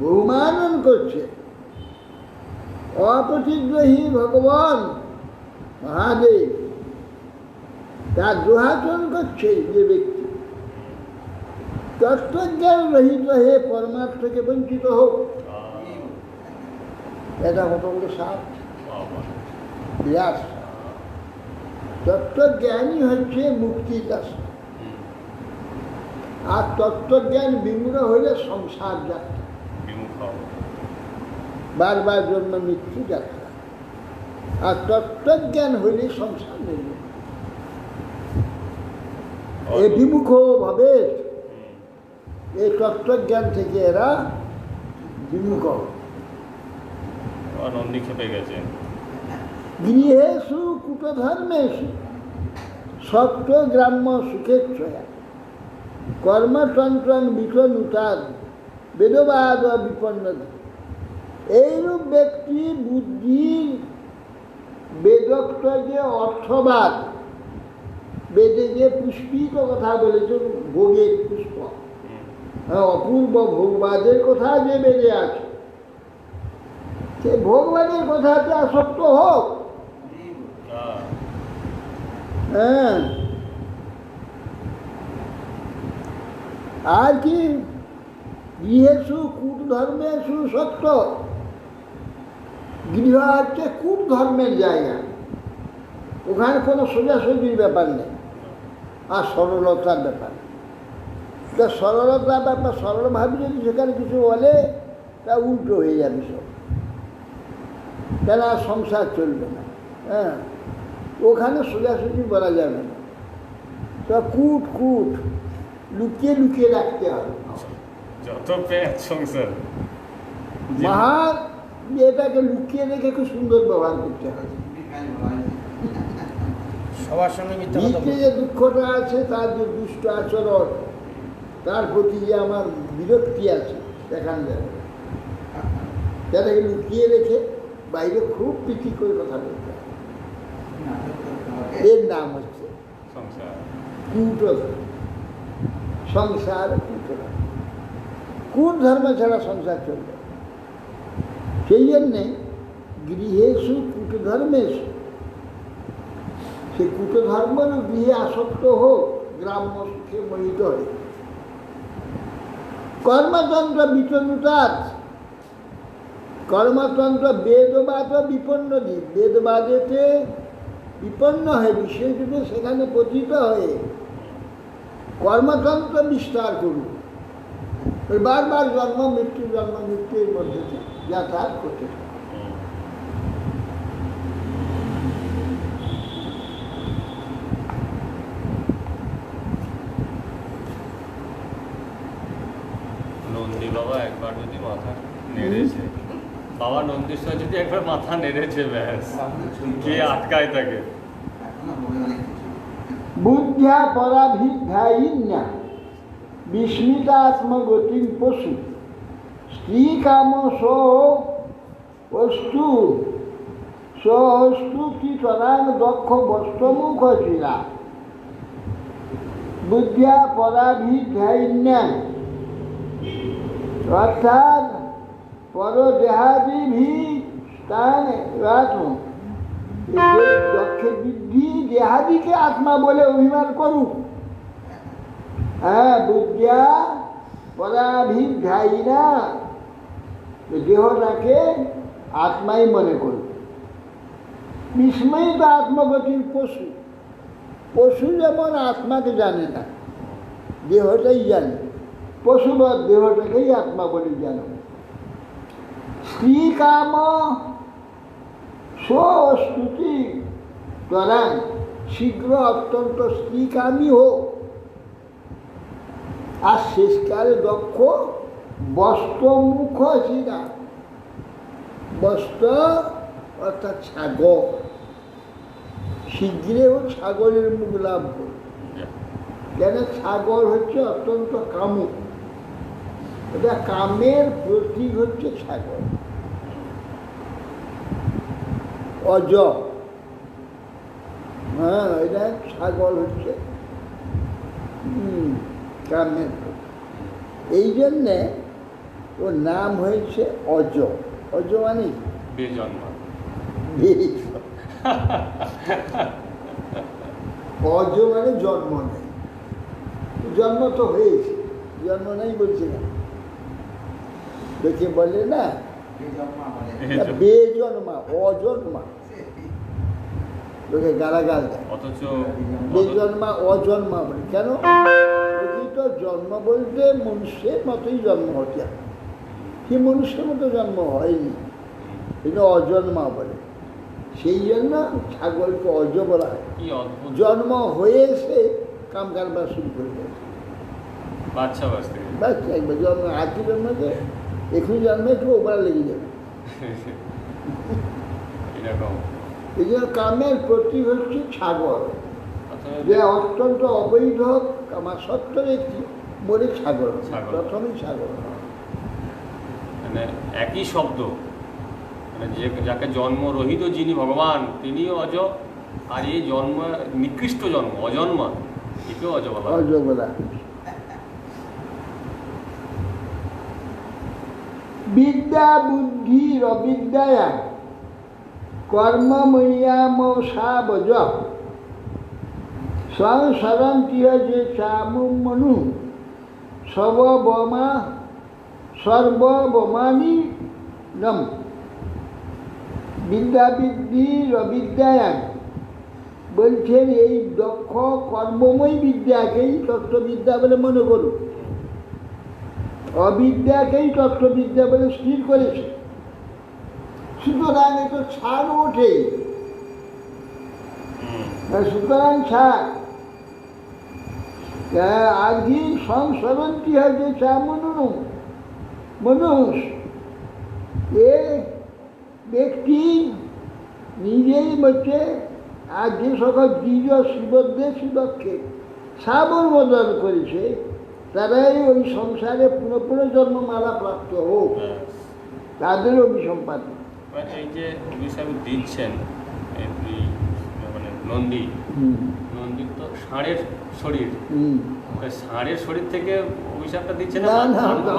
বহুমানন করছে। অপ্রতিগ্রহী ভগবান মহাদেব তার দুহাচরণ করছে যে ব্যক্তি তত্ত্বজ্ঞান রহিত হয়ে পরমার্থকে বঞ্চিত হোক। এটা কত বড় সাপ, বিরাট। তত্ত্বজ্ঞানী হচ্ছে মুক্তির রাস্তা, আর তত্ত্বজ্ঞান বিমূঢ় হলে সংসার যাত্রা, বারবার জন্ম মৃত্যু যাত্রা। আর তত্ত্বজ্ঞান হইলে সংসার নেই, এ বিমুখ ভাবে এই তত্ত্বজ্ঞান থেকে এরা বিমুখ। নন্দী খেপে গেছে। গৃহেষু কুটধর্মেষু সত্য গ্রাম্য সুখেচ্ছয়া কর্মতন্ত্রং বিচনুতাদ বেদবাদ বিপন্ন। এইরূপ ব্যক্তি বুদ্ধির বেদোক্ত যে অর্থবাদ, বেদে যে পুষ্পিত কথা বলেছে, ভোগের পুষ্প, অপূর্ব ভোগবাদের কথা যে বেদে আছে, সে ভোগবাদের কথাতে আসক্ত হোক। আর কি গৃহেষু কূট ধর্মেষু সত্য, গৃহ হচ্ছে কূট ধর্মের জায়গা, ওখানে কোনো সোজাসুজির ব্যাপার নেই, আর সরলতার ব্যাপার। তা সরলতার ব্যাপার, সরলভাবে যদি সেখানে কিছু বলে তা উল্টো হয়ে যাবে সব, কেন সংসার চলবে না। ওখানে সোজাসুজি বলা যাবে না, তা কূট কূট লুকিয়ে লুকিয়ে রাখতে হবে। যত পেট সংসার মহা এটাকে লুকিয়ে রেখে খুব সুন্দর ব্যবহার করতে হবে। সবার সঙ্গে ভিতরে যে দুঃখটা আছে, তার যে দুষ্ট আচরণ, তার প্রতি যে আমার বিরক্তি আছে দেখান যাবে না। যাদেরকে লুকিয়ে রেখে বাইরে খুব প্রীতি করে কথা বলতে হয়। এর নাম হচ্ছে সংসার। কূটধর্ম। সংসার কূটধর্ম। কূটধর্ম ছাড়া সংসার চলবে। সেই জন্যে গৃহেষু কূটধর্মেষু, সে কূটধর্মের গৃহে আসক্ত হোক, গ্রাম্য সুখে মোহিত হয়। কর্মতন্ত্র বিতনুতাৎ, কর্মতন্ত্র বেদবাদ বিপন্ন দিক, বেদবাদেতে বিপন্ন হয়ে বিষয়টিতে সেখানে পতিত হয়ে কর্মতন্ত্র বিস্তার করুন। ওই বারবার জন্ম মৃত্যুর মধ্যে যাতায়াত করতে থাকে। নন্দী বাবা একবার যদি মাথা নেড়েছে, বাবা নন্দীশ্বর যদি একবার মাথা নেড়েছে, ব্যাস কে আটকায় তাকে? বুদ্ধ্যা পরাভিধ্যায়িন্যা বিস্মিতাত্মগতিম পশু স্ত্রী কাম সস্তু কি তরাং দক্ষ বস্ত্রমুখ চিরা। বুদ্ধ্যা পরাভিধ্যায়িন্যা অর্থাৎ পরদেহাদিভি স্থানে রাখুন, দক্ষের বৃদ্ধি দেহাদিকে আত্মা বলে অভিমান করুক। হ্যাঁ, বুদ্ধিয়া পরাভিধ্যায়ী না, দেহটাকে আত্মাই মনে করুক। বিস্ময়িত আত্মগতির পশু, পশু যেমন আত্মাকে জানে না, দেহটাই জানে, পশু বা দেহটাকেই আত্মা বলে জানো। স্ত্রী কাম স্তুতি তরাং, শীঘ্র অত্যন্ত স্ত্রীকামী হোক। আর শেষকালে দক্ষ বস্ত্রমুখ চিরা, বস্ত্র অর্থাৎ ছাগল, শীঘ্রেও ছাগলের মুখ লাভ করবে। কেন? ছাগল হচ্ছে অত্যন্ত কামুক, এটা কামের প্রতীক হচ্ছে ছাগল। অজ, হ্যাঁ, এটা ছাগল হচ্ছে কামের প্রতীক। এই জন্যে ওর নাম হয়েছে অজ। অজ মানে বেজন্মা। অজ মানে জন্ম নেই, জন্ম তো হয়েছে, জন্ম নেই বলছে না, দেখে বলে না বেজন্মা, অজন্মা, লোকে গালাগাল দেয়। অথচ বেজন্মা অজন্মা বলে কেন? তো জন্ম বলতে মনুষ্যের মতোই জন্ম হতে হয়, সে মনুষ্যের মতো জন্ম হয়নি, এটা অজন্মা বলে। সেই জন্য ছাগলকে অজ বলা হয়। জন্ম হয়েছে কাম কারবার শুরু করে দেয়, বাচ্চা বাচ্চা বাচ্চা একবার জন্ম, আজকে জন্মকে এখনই জন্মে একটু ওবার লেগে যাবে। এরকম এই জন্য কামের প্রতীক হচ্ছে ছাগল, যে অত্যন্ত অবৈধ কামাসক্ত ব্যক্তি বলে ছাগল, প্রথমেই ছাগল। মানে একই শব্দ, মানে যে যাকে জন্মরহিত যিনি ভগবান তিনিও অজ, আর এই জন্ম নিকৃষ্ট জন্ম অজন্মা, একেও অজ বলা। অজ বলা। বিদ্যা বুদ্ধির অবিদ্যায়া কর্মময়্যামসাবজ সংসরন্তীয় যে চামুমনু সর্ববমানি নম। বিদ্যা বুদ্ধির অবিদ্যায়া বলছেন এই দক্ষ কর্মময় বিদ্যাকেই তত্ত্ববিদ্যা বলে মনে করুন, অবিদ্যাকেই তত্ত্ববিদ্যা বলে স্থির করেছে। সুতরাং তো ছাড় ওঠে, সুতরাং ছাড় আগে সংসরণটি হয় যে চা মানুষ, এ ব্যক্তি নিজেই হচ্ছে আর যে সকল দ্বিজ শিবদ্দেশী দক্ষে সাবর বদল করেছে, তারাই ওই সংসারে পুনঃপুনর্জন্ম মালা প্রাপ্ত হোক, হ্যাঁ। তাদের অভিসম্পাদন। মানে এই যে অভিশাপ দিচ্ছেন এই মানে নন্দী, নন্দীর তো ষাঁড়ের শরীর, ষাঁড়ের শরীর থেকে অভিশাপটা দিচ্ছে না, না, না,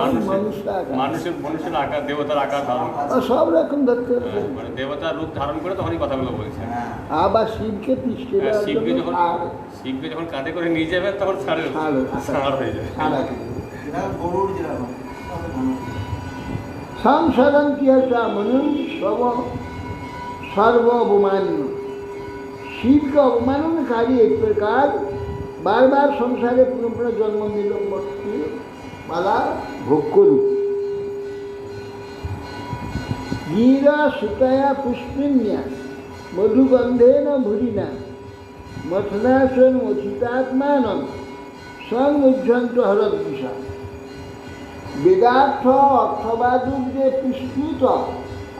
মানুষের মানুষের আকার, দেবতার আকার ধারণ করে। সব রকম ধরতে মানে দেবতার রূপ ধারণ করে তখনই কথাগুলো বলছেন। আবার শিবকে পিষ্টে শিবকে যখন কাঁধে করে নিয়ে যাবে তখন ষাঁড় হয়ে যাবে। গরুর যেরকম সংসারণ কি হচ্ছে মনুন सर्व अवमान्य। शिव का अवमाननकारी एक प्रकार बार बार संसारे पुनः पुनः जन्म निलम्बी माला भोग करू। गीरा सुतया पुष्पिन्या मधुगंधेन भुरिना मथनासन मथितात्मान संयुज्जंत हरद्विषा। वेदार्थ अर्थवादुक जे पुष्पित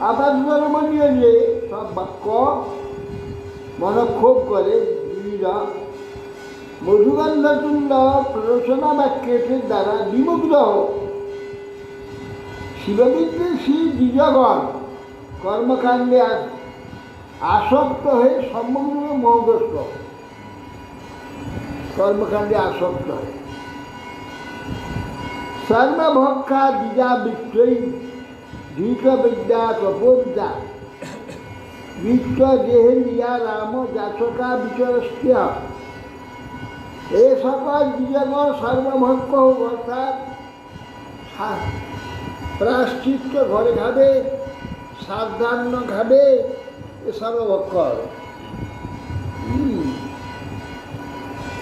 আবাদমনীয় যে সব বাক্য মনক্ষোভ করে গিরিরা মধুগন্ধতুল্য প্ররোচনা বাক্যের দ্বারা বিমুগ্ধ হোক। শিববিদ্বেষী দ্বিজগণ কর্মকাণ্ডে আসক্ত হয়ে সমগ্র মোহগ্রস্ত, কর্মকাণ্ডে আসক্ত হয়। সর্বভক্ষা দ্বিজাবৃত্তই ধীত বিদ্যা তপোবিদ্যা বিত্ত দেহে নিয়া রাম যাচকা বিচরস্য। এ সকল দ্বিজগণ সর্বভক্ষ অর্থাৎ প্রায়শ্চিত্ত ঘরে খাবে, সাধান্য খাবে, এ সর্বভক্ষ হবে।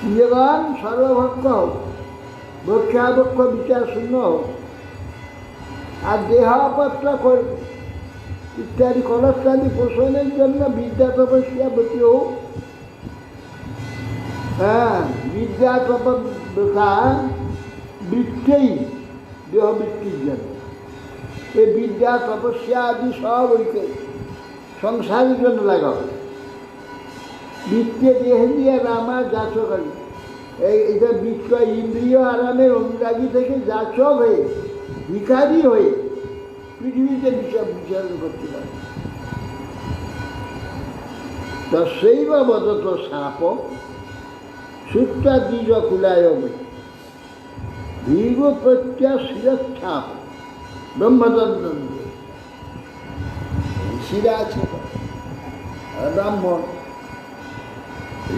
দ্বিজগণ সর্বভক্ষ হোক, ভক্ষাভক্ষ বিচার শূন্য হোক, আর দেহাপত্র ইত্যাদি কলত্যাদি পোষণের জন্য বিদ্যা তপস্যা ব্রতী হোক। হ্যাঁ, বিদ্যা তপস্যা বৃত্তেই দেহবৃত্তির জন্য। এই বিদ্যা তপস্যা আদি সব ওইকে সংসারের জন্য লাগাবে। বৃত্তে দেহে দিয়ে রামা যাচকারী, এইটা বৃত্ত ইন্দ্রিয় আরামের অনুরাগী থেকে যাচক হয়ে ভিখারি হয়ে পৃথিবীতে বিচারণ করতে পারে। তস্যৈব বদত সাপ সূত্রা দ্বিজ কুলায় ভীগ প্রত্যাশিরচ্ছাপ ব্রহ্মতন্ত্র। ঋষিরা আছে ব্রাহ্মণ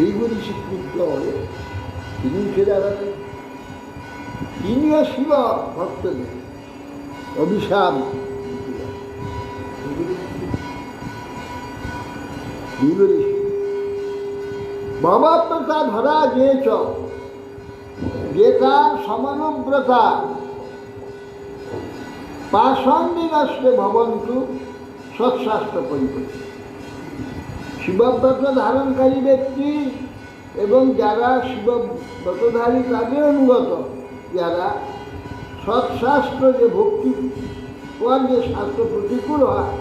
ঋগুরি স্বীকৃত হয়ে তিনি উঠে দাঁড়ালেন। তিনিও শিব ভক্তদের অভিশাপ ভবব্রতা ধরা যে তার সমানুব্রতা পাষণ্ডিনস্তে ভবন্তু সৎশাস্ত্র পরিপন্থী। শিবব্রত ধারণকারী ব্যক্তি এবং যারা শিবব্রতধারী তাদের অনুগত, যারা সৎশাস্ত্র যে ভক্তি পর যে শাস্ত্র প্রতিকূল হয়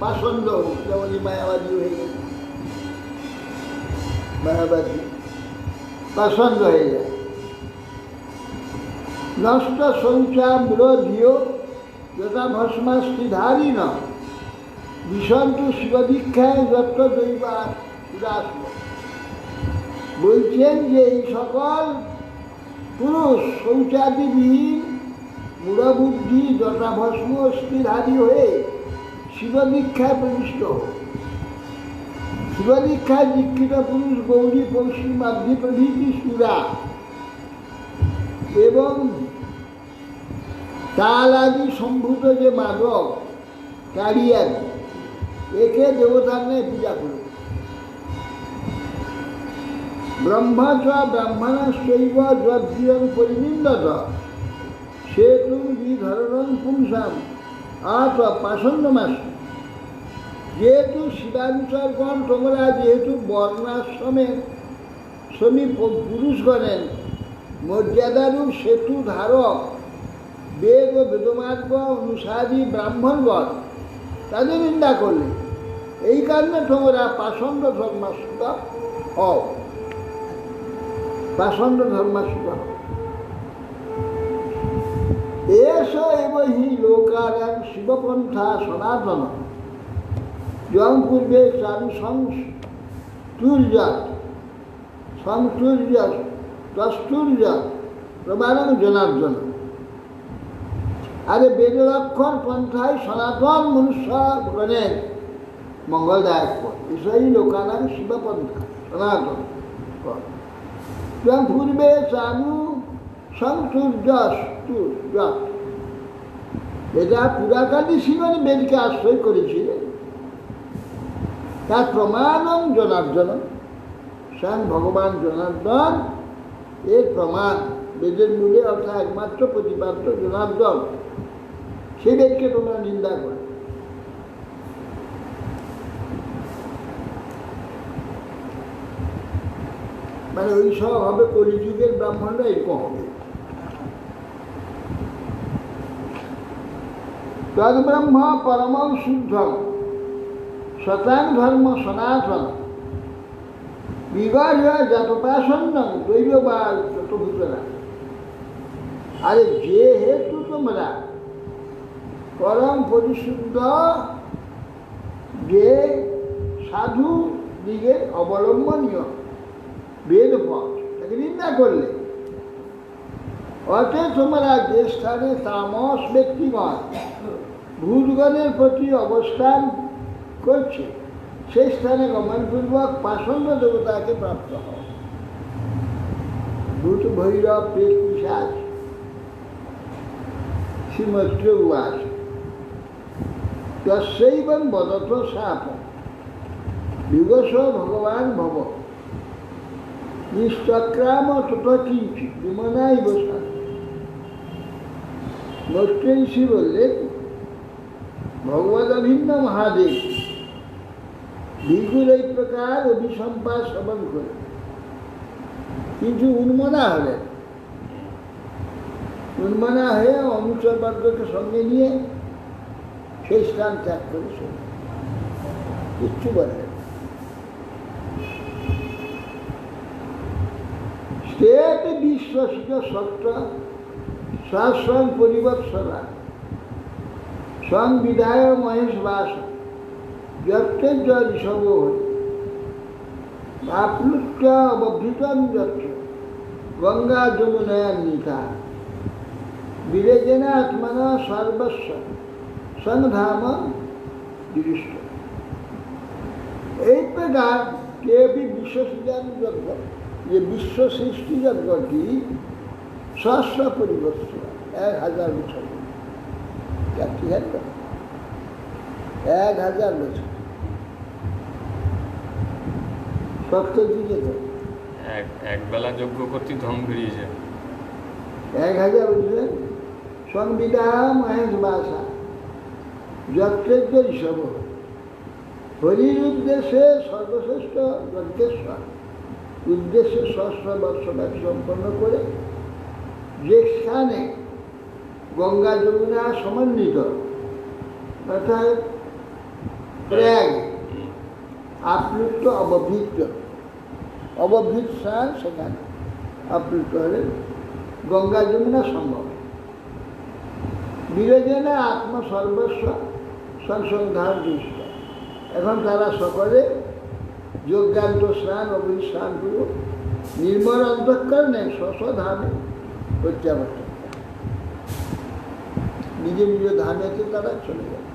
পাষণ্ড হোক, যেমন মায়াবাদী হয়ে গেছে, মায়াবাদী পাষণ্ড হয়ে যায়। নষ্ট শৌচা বিরোধীয় যথা ভস্মাস্তিধারী ন বিষন্তু শিবদীক্ষায় যত্র দৈবা উদাস। বলছেন যে এই সকল পুরুষ শৌচাদিবিহীন মূঢ়বুদ্ধি যথা ভস্ম অস্থিধারী হয়ে শিবদীক্ষায় প্রবিষ্ট হোক। শিবদীক্ষায় দীক্ষিত পুরুষ গৌরী পৌষী মাধ্যি প্রভৃতি সুরা এবং তাল আদি সম্ভূত যে মাদক কারিয়াদি, একে দেবতার ন্যায় পূজা করবে। ব্রহ্মচ ব্রাহ্মণশ্চৈব যদ্বিয়ং পরিনিন্দত সেতু বিধরণ পুংসাম আত পাষণ্যমাস। যেহেতু শিবানুচরগণ তোমরা যেহেতু বর্ণাশ্রমের শ্রমিক পুরুষগণের মর্যাদারূপ সেতু ধারক বেদ ও বেদমার্গ অনুসারী ব্রাহ্মণগণ তাদের নিন্দা করলে, এই কারণে তোমরা পাষণ্ড ধর্মাশ্রিত হও, পাষণ্ড ধর্মাশ্রিত হও। এষ এব হি লোকানাং শিবপন্থা সনাতন যং পূর্বে চারু সংস্তুর্যাৎ তস্তুর্যাৎ প্রমাণং জনার্দন। আরে বেদলক্ষণ পন্থায় সনাতন মনুষ্যগণের মঙ্গলদায়ক পথ, এসই লোকানাং শিবপন্থা সনাতন পথ। যং পূর্বে চারু সংস্তুর্যাৎ, এটা পুরাকালী শিবন বেদকে আশ্রয় করেছিলেন, তার প্রমাণং জনার্দন, স্বয়ং ভগবান জনার্দন এর প্রমাণ। বেদের মূলে অর্থাৎ একমাত্র প্রতিপাদ্য জনার্দন, সে বেদকে তোমরা নিন্দা করো। মানে ওই সব হবে কলিযুগের ব্রাহ্মণরা এরকম হবে। তদ্ব্রহ্ম পরমং শুদ্ধম শতাং ধর্ম সনাতন বিগড় যতোপাসন্ন দৈববাদ যতভূতরা। আরে যে হেতু তোমরা পরম পরিশুদ্ধ যে সাধু দিগের অবলম্বনীয় বেদ পথ তাকে নিন্দা করলে, অতএব তোমরা যে স্থানে তামস ব্যক্তিগণ ভূতগণের প্রতি অবস্থান করছে সেই স্থানে গমনপূর্বক পাষণ্ড দেবতাকে প্রাপ্ত হও। ভূত ভৈরব প্রেত পিশাচ শ্রীমৈত্র উবাস তস্যৈবং বদত সাপ বিগস ভগবান ভব নিশ্চক্রাম তত কিঞ্চিৎ বিমনাই বসা। মৈত্র ঋষি বললেন, ভগবত অভিন্ন মহাদেব ভিগুর এই প্রকার অভিসম্পাদ শ্রবণ করে কিন্তু উন্মনা হলেন। উন্মনা হয়ে অনুচর বর্গকে সঙ্গে নিয়ে সেই স্থান ত্যাগ করে চলে কিচ্ছু বললেন। স্টেপে বিশ্বাসিত সত্য স্বয়ং পরিবৎসরা সংবিধায় মহেশ বাস যত্য ঋষভ হই আপ্লুত অবভৃতম যত্র গঙ্গা যমুনান্বিতা বিরেজেন আত্মনা সর্বস্ব সংধাম দৃষ্ট। এই প্রকার কে বিশ্বসৃজন যজ্ঞ, যে বিশ্ব সৃষ্টি যজ্ঞটি সহস্র পরিবর্তন 1000 বছর, 1000 বছর সত্য দিকে তো এক বেলা যজ্ঞ করতে ধম বেরিয়ে যায়। 1000 বছর সংবিধান মহেশ বাসা যজ্ঞ ঋষভ হরির উদ্দেশ্যে সর্বশ্রেষ্ঠ যজ্ঞেশ্বর উদ্দেশ্যে সহস্র বর্ষব্যাপী সম্পন্ন করে যে স্থানে গঙ্গা যমুনা সমন্বিত অর্থাৎ প্রয়াগ আপ্লুত অবভৃত অবভৃত স্থান, সেখানে আপ্লুত হলে গঙ্গা যমুনা সম্ভব। বিরোজনে আত্মসর্বস্ব সংসন্ধান দৃষ্ট। এখন তারা সকলে যজ্ঞান্ত স্নান অভিস্নান পূর্বক নির্মল অন্তঃকরণে স্বস্বধামে প্রত্যাবর্তন নিজ নিজ ধামেতে তারা চলে যাবে।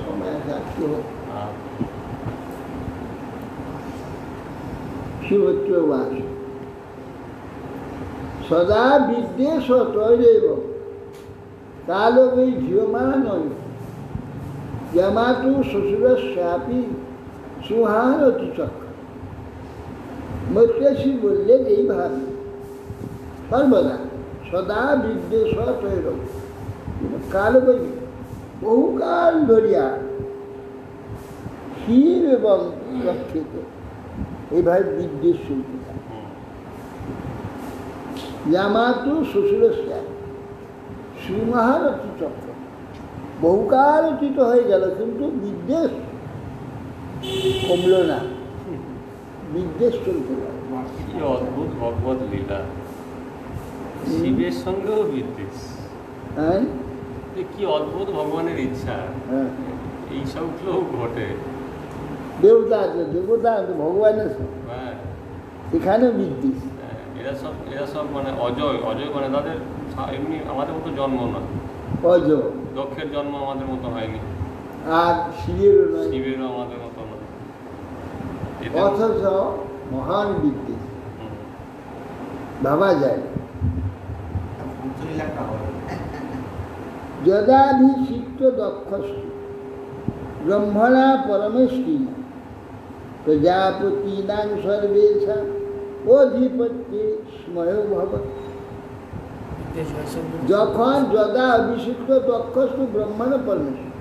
সময় আছে আজকে হোক। শিবত্র বাস সদা বিদ্বেষ তৈরেব কালো বৈ ধিয়মান যমাতু শ্বশুরস্যাপি সুহারতি চক্র। মৈত্রেয়ী বললেন এইভাবে সর্বদা সদা বিদ্বেষ তৈরব কাল বৈ বহুকাল ধরিয়া ক্ষীর এবং রক্ষিত এইভাবে বিদ্বেষ চলতে থাকে। জামাতু শ্বশুরস্যা সুমহারতি চক্র, বহুকাল অতীত হয়ে গেল কিন্তু বিদ্বেষ কমল না, বিদ্বেষ চলতে গেল। কি অদ্ভুত ভগবত লীলা! শিবের সঙ্গেও বিদ্বেষ। হ্যাঁ এ কি অদ্ভুত ভগবানের ইচ্ছা, হ্যাঁ এইসবগুলো ঘটে। দেবতা আছে, দেবতা আছে ভগবানের সঙ্গে, হ্যাঁ সেখানেও বিদ্বেষ। হ্যাঁ, এরা সব মানে অজয় মানে তাদের এমনি আমাদের মতো জন্ম নয়। অজ দক্ষের জন্ম আমাদের মতো হয়নি, আর শিবেরও নয়, শিবেরও আমাদের মতো নয়। এদের- অথচ মহান বিদ্বেষ হুম। ভাবা যায় না। 39 লাখ টাকা হবে। যদাভিষিক্ত দক্ষস্থ ব্রহ্মণা পরমেষ্টি প্রজাপতিনাং সর্বেষাং অধিপত্যে স্ময় ভবৎ। বিদ্বেষ হয়েছে যখন যদা অভিষিক্ত দক্ষস্থ ব্রহ্মণ পরমেষ্টি,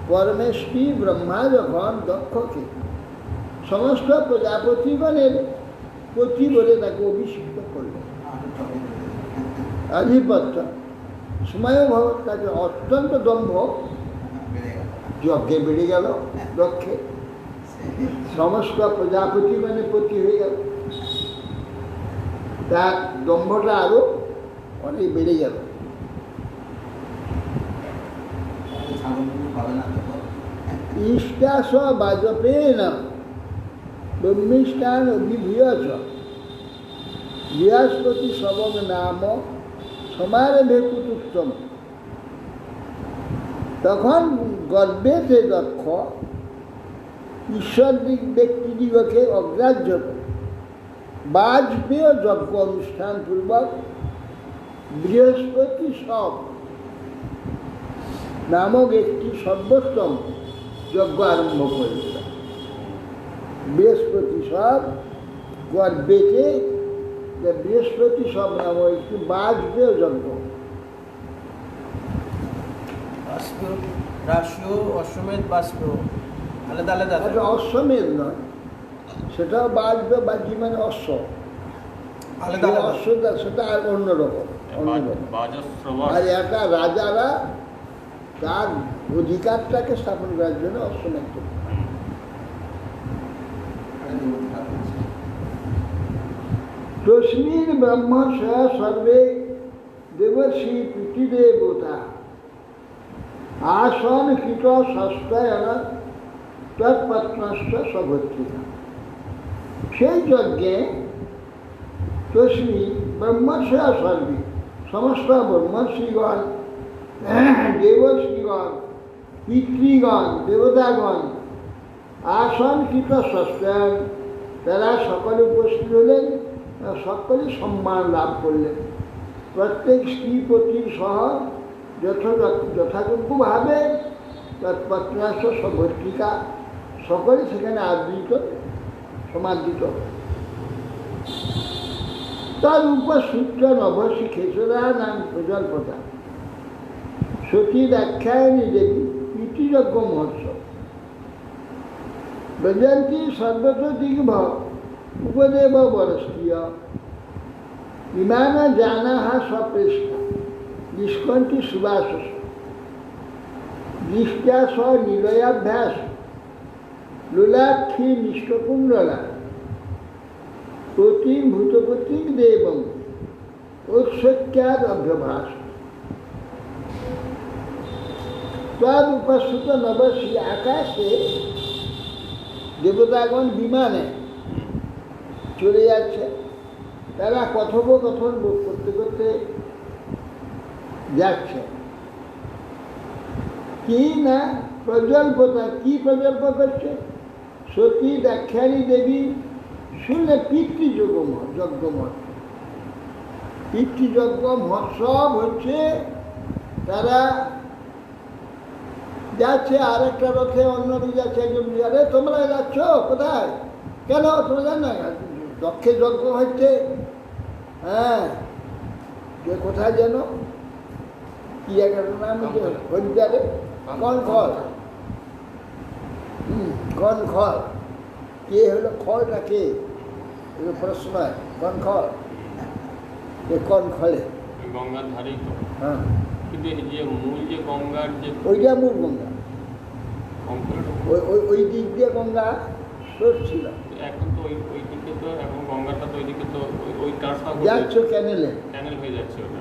পরমেষ্টি ব্রহ্মা যখন দক্ষকে সমস্ত প্রজাপতিগণের পতি বলে তাকে অভিষিক্ত করলেন, আধিপত্য সময় ভগৎ তাকে অত্যন্ত দম্ভ যজ্ঞে বেড়ে গেল, দক্ষে সমস্ত প্রজাপতি মানে পতি হয়ে গেল, তার দম্ভটা আরো অনেক বেড়ে গেল। ইষ্টাস বাজপেন ব্রহ্মিষ্ঠান অভিভূয়চ বৃহস্পতি শবম নাম সমারভে কুতুত্তম। তখন গর্বেতে দক্ষ ঈশ্বর ব্যক্তিদিগকে অগ্রাহ্য করে বাজপেয় যজ্ঞ অনুষ্ঠান পূর্বক বৃহস্পতি সব নামক একটি সর্বোত্তম যজ্ঞ আরম্ভ করেছিল। বৃহস্পতি সব গর্বেতে বৃহস্পতি সব নামক একটি বাজপেয় যজ্ঞ। বাষ্পীয় রাশিও অশ্বমেধ বাষ্পীয় আলাদা আলাদা আছে। এটা অশ্বমেধ নয়, সেটাও বাজবে, বাজি মানে অশ্ব, আলাদা সেই আলাদা। অশ্বটা সেটা আর অন্যরকম অন্যরকম। বাজশ্রবস। আর একটা রাজারা তার অধিকারটাকে স্থাপন করার জন্য অশ্বমেধ করে। তস্মিন ব্রহ্ম সর্বে দেবর্ষি পৃথিদেবতা আসন কীট ষষ্ঠায়ন তৎপত্নস্থ সভত্রিকা। সেই যজ্ঞে তস্মি ব্রহ্মস্য সর্বে সমস্ত ব্রহ্মর্ষিগণ, দেবর্ষিগণ, পিতৃগণ, দেবতাগণ আসন কীট ষষ্ঠায়ন, তারা সকলে উপস্থিত হলেন, সকলে সম্মান লাভ করলেন। প্রত্যেক স্ত্রীপতির সহ যথাযোগ্যভাবে তৎপত্রাস্য সভর্তিকা সকলে সেখানে আদৃত সমাদৃত। তার উপসূত্র নভসী খেসরা নাম প্রজল্পতা সতী দাক্ষায়ণী দেবী প্রীতিযজ্ঞ মহোৎসব ব্রজন্তী সর্বত্র দিগ্ভ উপদেব বরস্তীয় বিমান জানাহ স্বপৃষ্ঠা নিষ্কণ্ঠী সুবাস দৃষ্টা স নিলয়াভ্যাস লোলাক্ষী নিষ্ঠকুণ্ডলা প্রতিম ভূতপতিম দেবম ঐশ্বর্যাদ অভ্যভাস। তদ উপস্থিত নবসী আকাশে দেবতাগণ বিমানে চলে যাচ্ছে, তারা কথোপকথন করতে করতে যাচ্ছে। কি না প্রজল্পতা, কি প্রজল্প করছে? সতী দাক্ষায়ণী দেবী শুনলে পিতৃযজ্ঞ মহোৎসব। পিতৃযজ্ঞ মহোৎসব হচ্ছে, তারা যাচ্ছে আর একটা রথে, অন্য দিকে যাচ্ছে, একজন আরে তোমরা যাচ্ছ কোথায়, কেন তোমরা জান না দক্ষের যজ্ঞ হচ্ছে। হ্যাঁ, যে কোথায় যেন কি একটা নাম হরিদ্বারে কনখল, কনখল। কে হলো খলটা, কে এগুলো প্রশ্ন হয়। কনখল, কে কনখলে? গঙ্গার ধারেই তো। হ্যাঁ, কিন্তু এই যে মূল যে গঙ্গার যে ওইটা মূল গঙ্গা, অঙ্কটা, ওই দিক দিয়ে গঙ্গা স্রোত ছিল। এখন তো ওই দিকে ওইদিকে তো এখন গঙ্গাটা তো ওইদিকে তো ওই ট্রান্সফার যাচ্ছে ক্যানেলে। ক্যানেল হয়ে যাচ্ছে ওটা।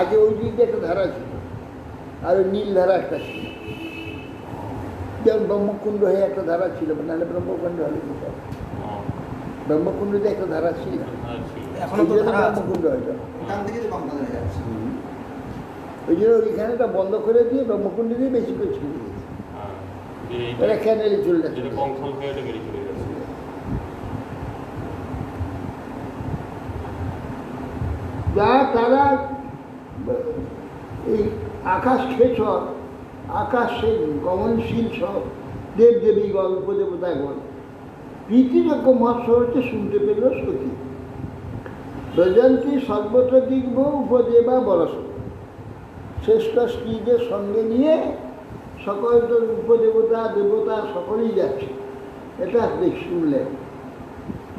আগে ওই দিকে একটা ধারা ছিল, আর ওই নীল ধারা একটা ছিল, যেমন ব্রহ্মকুণ্ড হয়ে একটা ধারা ছিল, নাহলে ব্রহ্মকুণ্ড হলে কি হবে? ব্রহ্মকুণ্ডতে একটা ধারা ছিল, এখনো তো ওই জন্য ধারা আছে। ব্রহ্মকুণ্ড হয়তো। ওখান থেকে তো গঙ্গা ধরে যাচ্ছে। ওই জন্য ওইখানেটা বন্ধ করে দিয়ে ব্রহ্মকুণ্ড দিয়ে বেশি করে ছেড়ে দিয়েছে, এটা ক্যানেলে চলে যাচ্ছে। যেটা কংসল হয়ে ওটা বেরিয়ে চলে যাচ্ছে। যা তারা এই আকাশ খেচর, আকাশে গমনশীল সব দেবদেবীগণ উপদেবতাগণ প্রীতিযোগ্য মহোৎসব হচ্ছে শুনতে পেল সতী। ব্রজন্তী সর্বত্র দিগ্ব উপদেবা বরস, শ্রেষ্ঠ স্ত্রীদের সঙ্গে নিয়ে সকল উপদেবতা দেবতা সকলেই যাচ্ছে, এটা শুনলেন।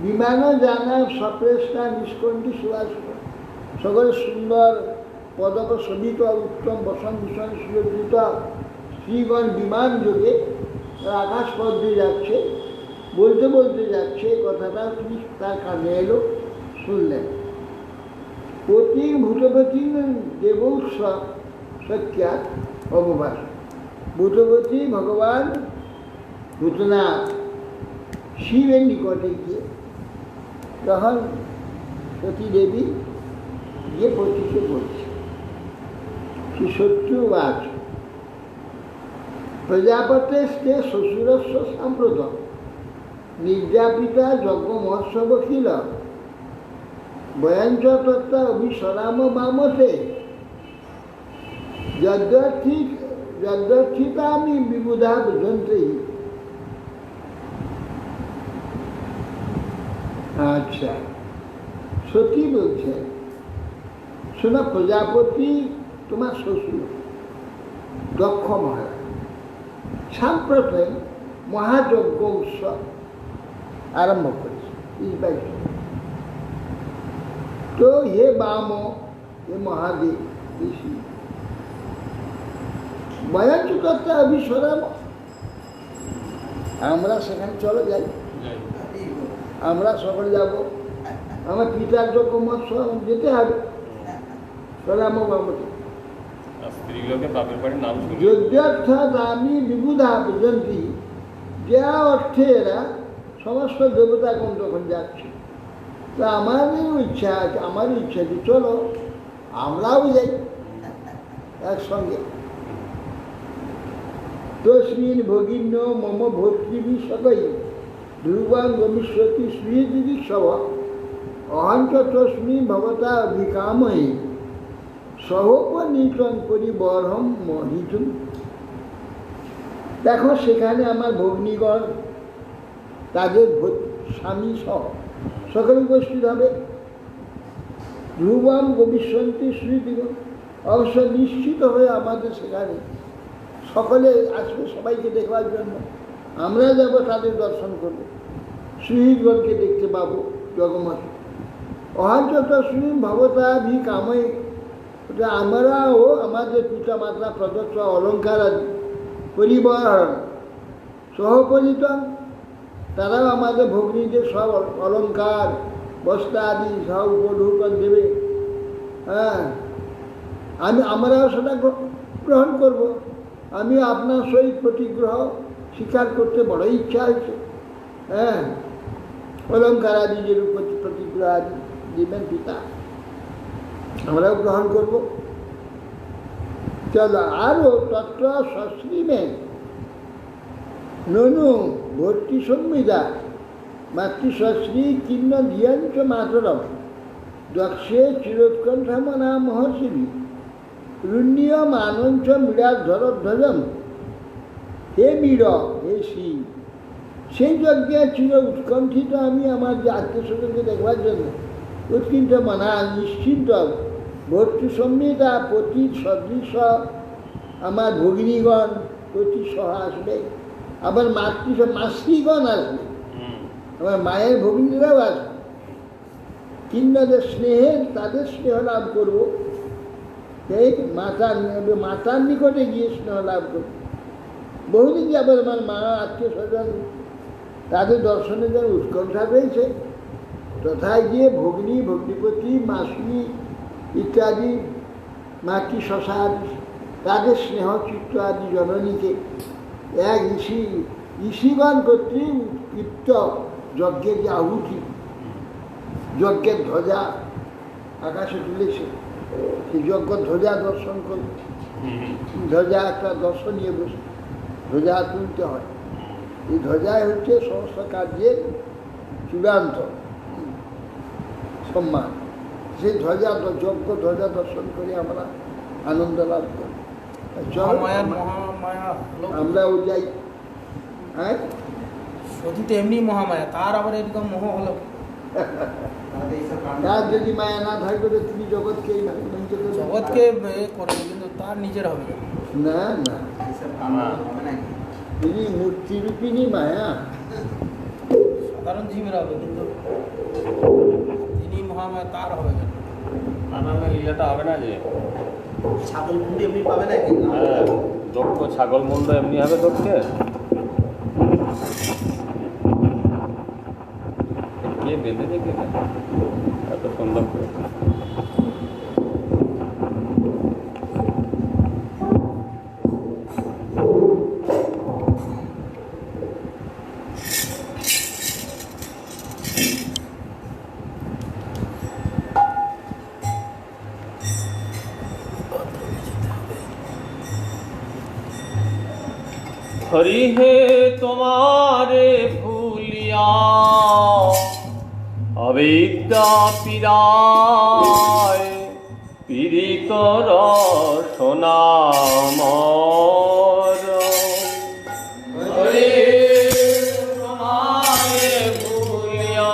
বিমানও জানা সপ্রেষ্টা নিষ্কণ্ঠী সুবাস, সকলে সুন্দর পদক শোভিত উত্তম বসন ভূষণ সুরক্ষিত শ্রীগণ বিমান যোগে আকাশ পথ দিয়ে যাচ্ছে, বলতে বলতে যাচ্ছে, এই কথাটা তিনি তার কানে এলো, শুনলেন। প্রতি ভূতপতি দেবৌৎসব সত্যাত অববাস, ভূতপতি ভগবান ভূতনাথ শিবের নিকটে গিয়ে তখন সতী দেবী গিয়ে পতিকে বলছে, শ্রী সত্যবাচ প্রজাপতেস্তে শ্বশুরস্ব সাম্প্রত নির্যাপিতা যজ্ঞ মহোৎসব খিল বয়ঞ্চ তত্ত্ব অভিসরাম বামতে যদ্যর্থিতা আমি বিবুধা বুঝন্তি। আচ্ছা, সত্যি বলছে, শোনো, প্রজাপতি তোমার শ্বশুর দক্ষ মহারাজ সাম্প্রতে মহাযজ্ঞ উৎসব আরম্ভ করেছে। তো হে বাম, হে মহাদেব ঋষি, বয়াঞ্চকর্তা অভিসরাম, আমরা সেখানে চলে যাই, আমরা সকলে যাব, আমার পিতার যজ্ঞ মহোৎসব যেতে হবে। সরাম বামতে স্ত্রীলোকে বাপের বাড়ির নাম শুনে যজ্ঞার্থাৎ আমি বিবুধা বুঝন্তি, যা অর্থে এরা সমস্ত দেবতাগণ তখন যাচ্ছে। তো আমাদের ইচ্ছা আছে, আমার ইচ্ছা আছে, চলো আমরাও যাই একসঙ্গে। তস্মিন ভগিন্য মম ভর্তৃবি সকই ধ্রুবাং ভবিষ্যতি শ্রীদিদি সব অহঞ্চ তস্মিন ভবতা অভিকাময়ী সহোপনীতন পরিবরহম মহিতুম। দেখো সেখানে আমার ভগ্নীগণ তাদের স্বামী সহ সকলে উপস্থিত হবে। ধ্রুবম ভবিষ্যন্তি শ্রীদিগণ, অবশ্য নিশ্চিত হয়ে আমাদের সেখানে সকলে আসবে সবাইকে দেখবার জন্য, আমরা যাব তাদের দর্শন করব, শ্রীগণকে দেখতে পাবো জগমত। অহাঞ্চত শ্রী ভবতাভি কাময়, আমরাও আমাদের পিতা মাতা প্রদত্ত অলঙ্কার আদি পরিবহন সহপরিত, তারাও আমাদের ভগ্নীদের সব অলঙ্কার বস্তা আদি সব উপঢৌকন দেবে। হ্যাঁ, আমরাও সেটা গ্রহণ করব। আমি আপনার সহিত প্রতিগ্রহ স্বীকার করতে বড় ইচ্ছা হয়েছে। হ্যাঁ, অলঙ্কার আদি যে প্রতিগ্রহ আদি দিবেন পিতা, আমরাও গ্রহণ করব। চলো, আরও তত্র সশ্রীমে ননু ভর্তি সংবিধা মাতৃশ্রী কিন্ন ধিয়াঞ্চ মাতরম দক্ষে চিরোৎকণ্ঠমনা মহর্ষিবি রুণ্য মানঞ্চ মীড়াধ্বরধ্বজম। হে মীড়, হে শিব, সেই যজ্ঞে চির উৎকণ্ঠিত আমি আমার যে আত্মীয় স্বজনকে দেখবার জন্য উৎকণ্ঠ মনা নিশ্চিন্ত। ভর্তি সংহিতা পতি সদৃশ আমার ভগিনীগণ পতি সহ আসবে, আবার মাতৃগণ আসবে, আমার মায়ের ভগিনীরাও আসবে। কিন্নদের স্নেহে তাদের স্নেহ লাভ করবো, এই মাতার নিকটে গিয়ে স্নেহ লাভ করবো। বহুদিন যাবে আমার মা আত্মীয় স্বজন তাদের দর্শনের জন্য উৎকণ্ঠা রয়েছে। তথায় গিয়ে ভগ্নী ভগ্নিপতি মাসি ইত্যাদি মাতৃ শশাদি তাদের স্নেহচিত্ত আদি জননীকে এক ঋষিগণ কর্তৃক কৃত্য যজ্ঞের যে আহুতি, যজ্ঞের ধ্বজা আকাশে তুলেছে, সেই যজ্ঞ ধ্বজা দর্শন করে, ধ্বজা একটা দর্শনীয় বস্তু, ধ্বজা তুলতে হয়। এই ধ্বজায় হচ্ছে সমস্ত কার্যের চূড়ান্ত সম্মান। সেই ধ্বজা যজ্ঞ ধ্বজা দর্শন করে আমরা আনন্দ লাভ করি। আমরাও যাই। হ্যাঁ, সতী তো এমনি মহামায়া, তার আবার এরকম মোহ হলো। তাহলে এইসব কাণ্ড তার যদি মায়া না থাকবে তো তিনি জগৎকেই ধ্বংস করবেন। জগৎকে করবে কিন্তু তার নিজের হবে না। না না, এইসব কাণ্ড হবে নাকি? তিনি মূর্তিরূপিণী মায়া। সাধারণ জীবের হবে কিন্তু তিনি মহামায়া, তার হবে না। নানা লীলাটা হবে না যে ছাগল মুন্ডি এমনি পাবে নাকি? হ্যাঁ, দক্ষ ছাগল মুন্ড এমনি হবে দক্ষে। কে বেঁধেছে কে এত সুন্দর করে? हरि हे तुम्हारे भूलिया अविद्या पीड़ाय पीड़ित रसना मोर। हरि तुम्हारे भूलिया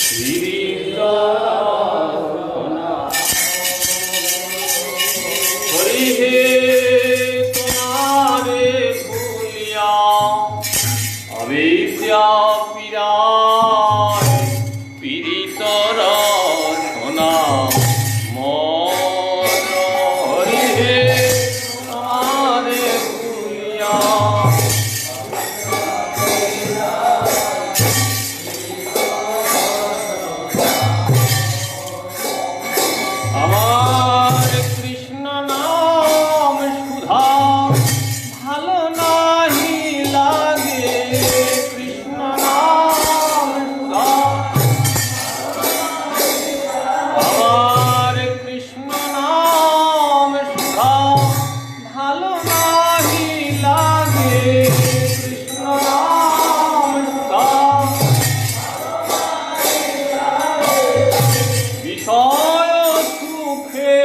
पीड़ित हरि हे तुम्हारे भूलिया अविद्या पीड़ाय पीड़ित रसना मोर। हरि हे तुम्हारे भूलिया আমার কৃষ্ণ নাম সুধা ভালো নাহি লাগে। কৃষ্ণ নাম সুধা আমার কৃষ্ণ নাম সুধা ভালো নাহি লাগে। কৃষ্ণ নাম সুধা বিষয় সুখে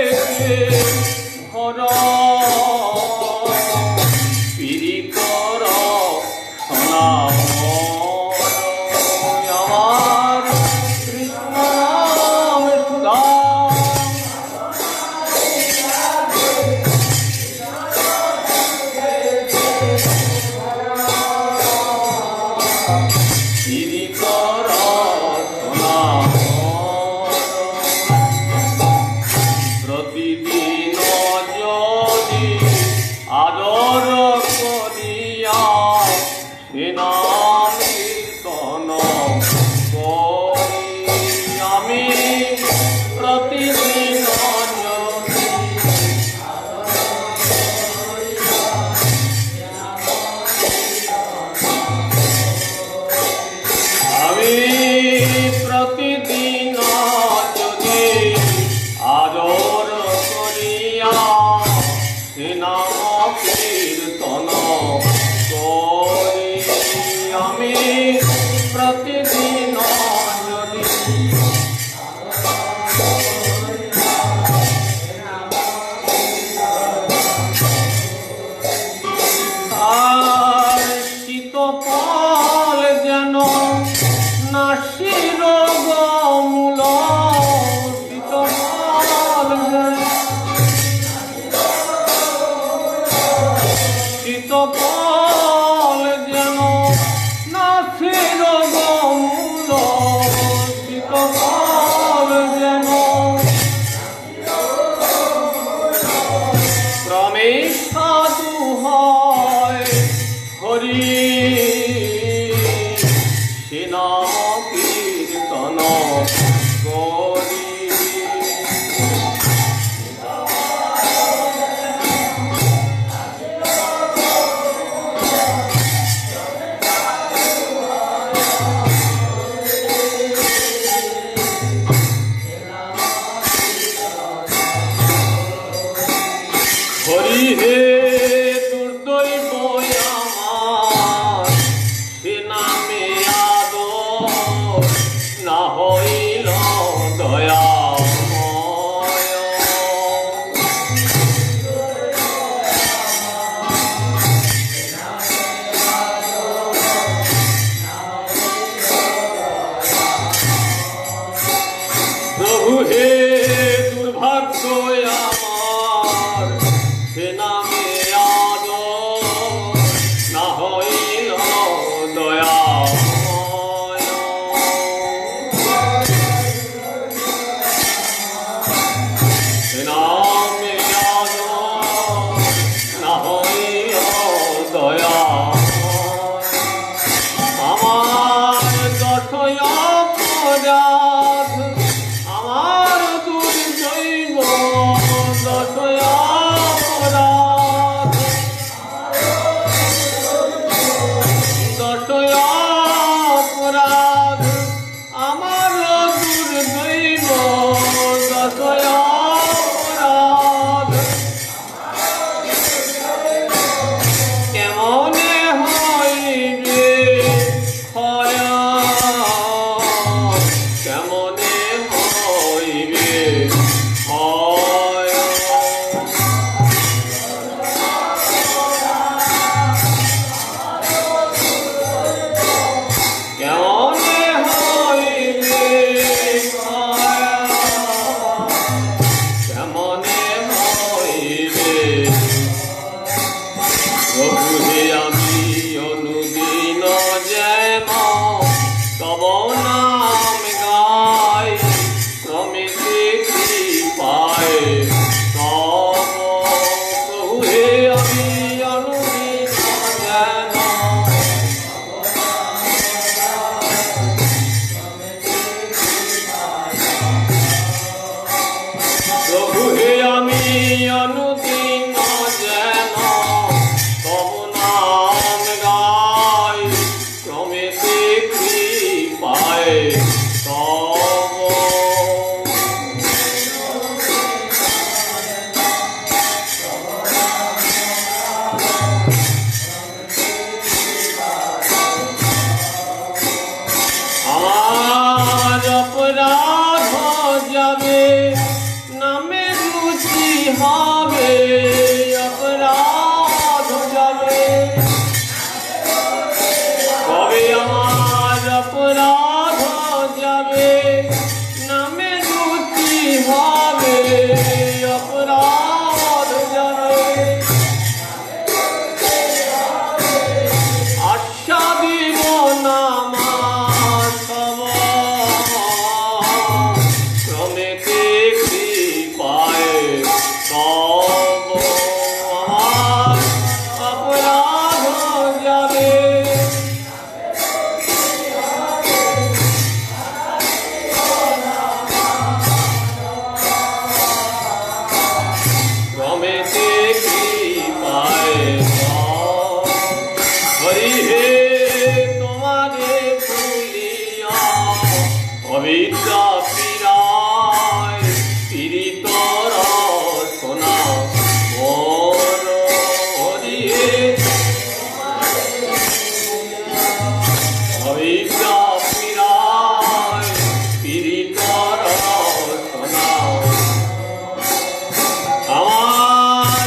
ভরা পীড়িত রসনা মোর। আমার কৃষ্ণ নাম সুধা পীড়িত রসনা মোর। প্রতিদিন যদি আদর করিয়া সে নাম কীর্তন করি আমি। প্রতিদিন যদি আমি প্রতিদিন যদি আদর করিয়া সে নাম কীর্তন করি আমি। প্রতিদিন যদি আর শীতকাল যেন নাসির গমূল। শীতকাল যেন শীতকাল যেন নাসির গমূল। শীতকাল যেন ক্রমে সাধু হয় হরি হরি হে দুর্দৈব আমার, সে নামে আদর না হইল দয়াময়। প্রভু হে দুর্ভাগ্য আমার, সে নামে আদর না হইল দয়াময়। সে নামে আদর না হইল দয়াময়। আমার দশয় অপরাধ, আমার দুর্দৈব দশয় অপরাধ, দশয় অপরাধ, আমার দুর্দৈব দশয় অপরাধ। কেমনে হইবে ক্ষয়, কেমনে হইবে ক্ষয়। কেমনে হইবে ক্ষয়, কেমনে হইবে। প্রভু হে আমি অনুদিন যেন তব নাম গাই, ক্রমেতে কৃপায় তব। প্রভু হে আমি অনুদিন যেন প্রভু হে আমি অনুদিন যেন তব নাম গাই, ক্রমেতে কৃপায় তব। আমার অপরাধ যাবে, নামে রুচি হবে, অপরাধ যাবে। কবে আমার অপরাধ যাবে, নামে রুচি হবে, অপরাধ যাবে। আশা দিব নামার সব, ক্রমেতে কৃপায় তব। আমার অপরাধ যাবে, ক্রমেতে কৃপায় তব। হরি হে তোমারে ভুলিয়া পবিত্র পীড়ায় পীড়িত রচনা মোর। হরি হে পবিত্র পীড়ায় পীড়িত রচনা। আমার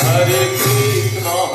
Hare Krishna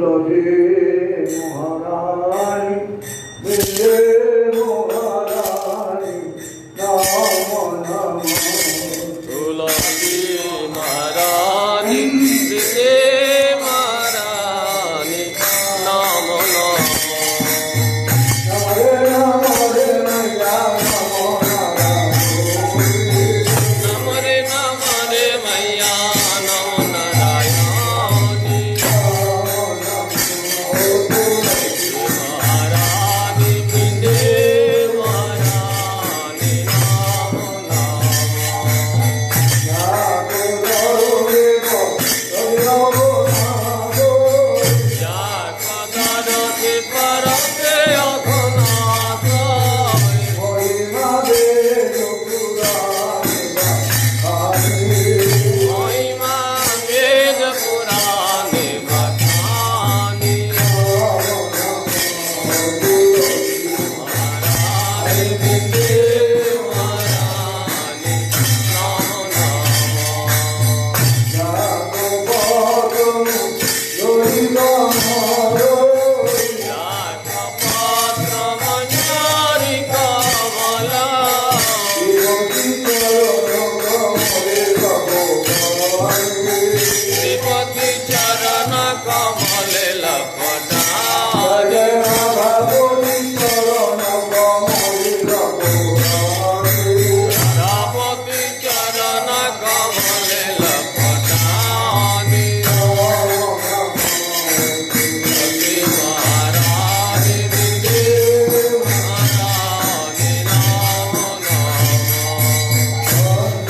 তুলসী মহারানী বৃন্দে মহারানী নম নম তুলসী মহারানী বৃন্দে মহারানী নম নম হরে রাম হরে মায়া নম রে নম রে মৈয়া নম নারায়ণী মহারানী বৃন্দে মহারানী নম নম যা কদরতে পরতে অঘনাথ মহিমা বেদ পুরাণে বখানি মহারানী বৃন্দে মহারানী নম নম পত্রমঞ্জরি কমলা শ্রীপতি চরণ কমলে লপটারে রাপতি চরণ কমলে লপটানি শ্রী মহারানী বৃন্দে মহারানী নম নম ধন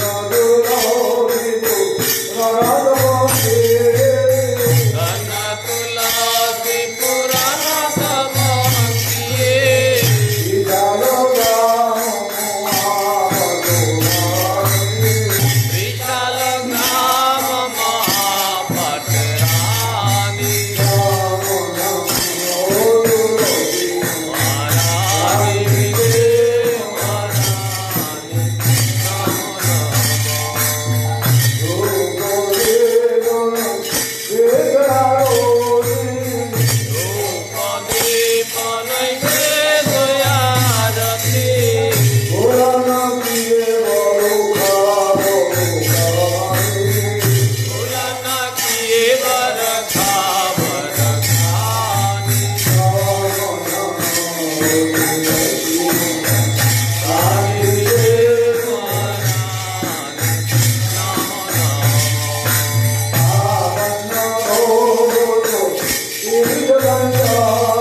তুলসী পুরাণ সমন্বিয়ে বিশাল গ্রাম মহাপটরানি মহারানী বৃন্দে মহারানী নম নম রূপদীপ নৈবে দয়ারতি তুলন কিয়ে बर খাবর খানি রানী বৃন্দে মহারানী নম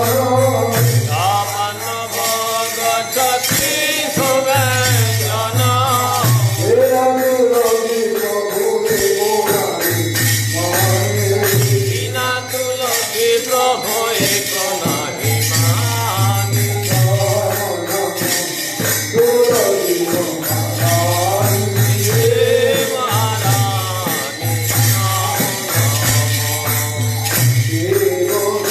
নম কামন ভগতি সুব্যঞ্জন বিনা তুলসী প্রভু এক নাহি মানি বৃন্দে মহারানী জীবন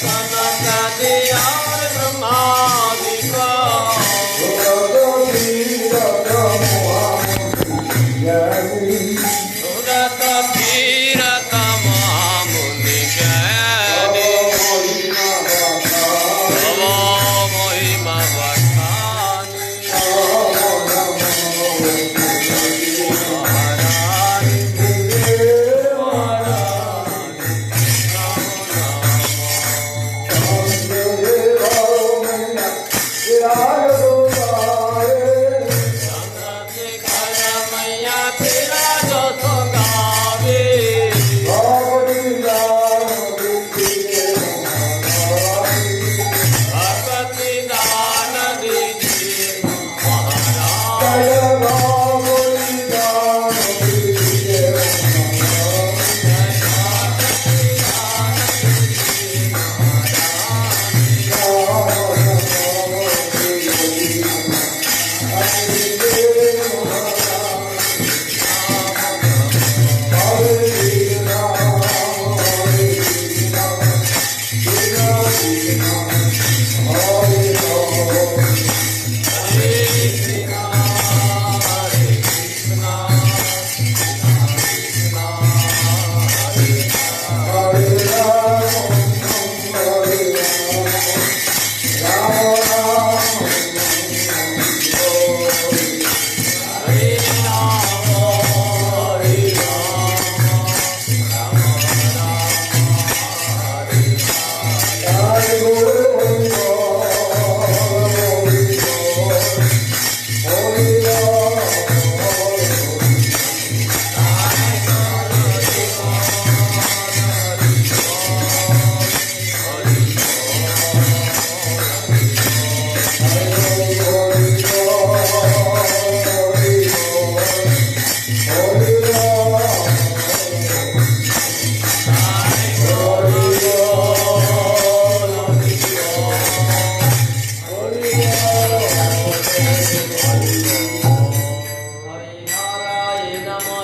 সনকাদি আর ব্রহ্মাদিকা সুরত ধীরত মহামুনি জ্ঞানী নম মহিমা বখানি মহারানী বৃন্দে মহারানী চন্দ্রশেখর মৈয়া তেরা যত গাবে ভগতি দান দিজি মহারাজ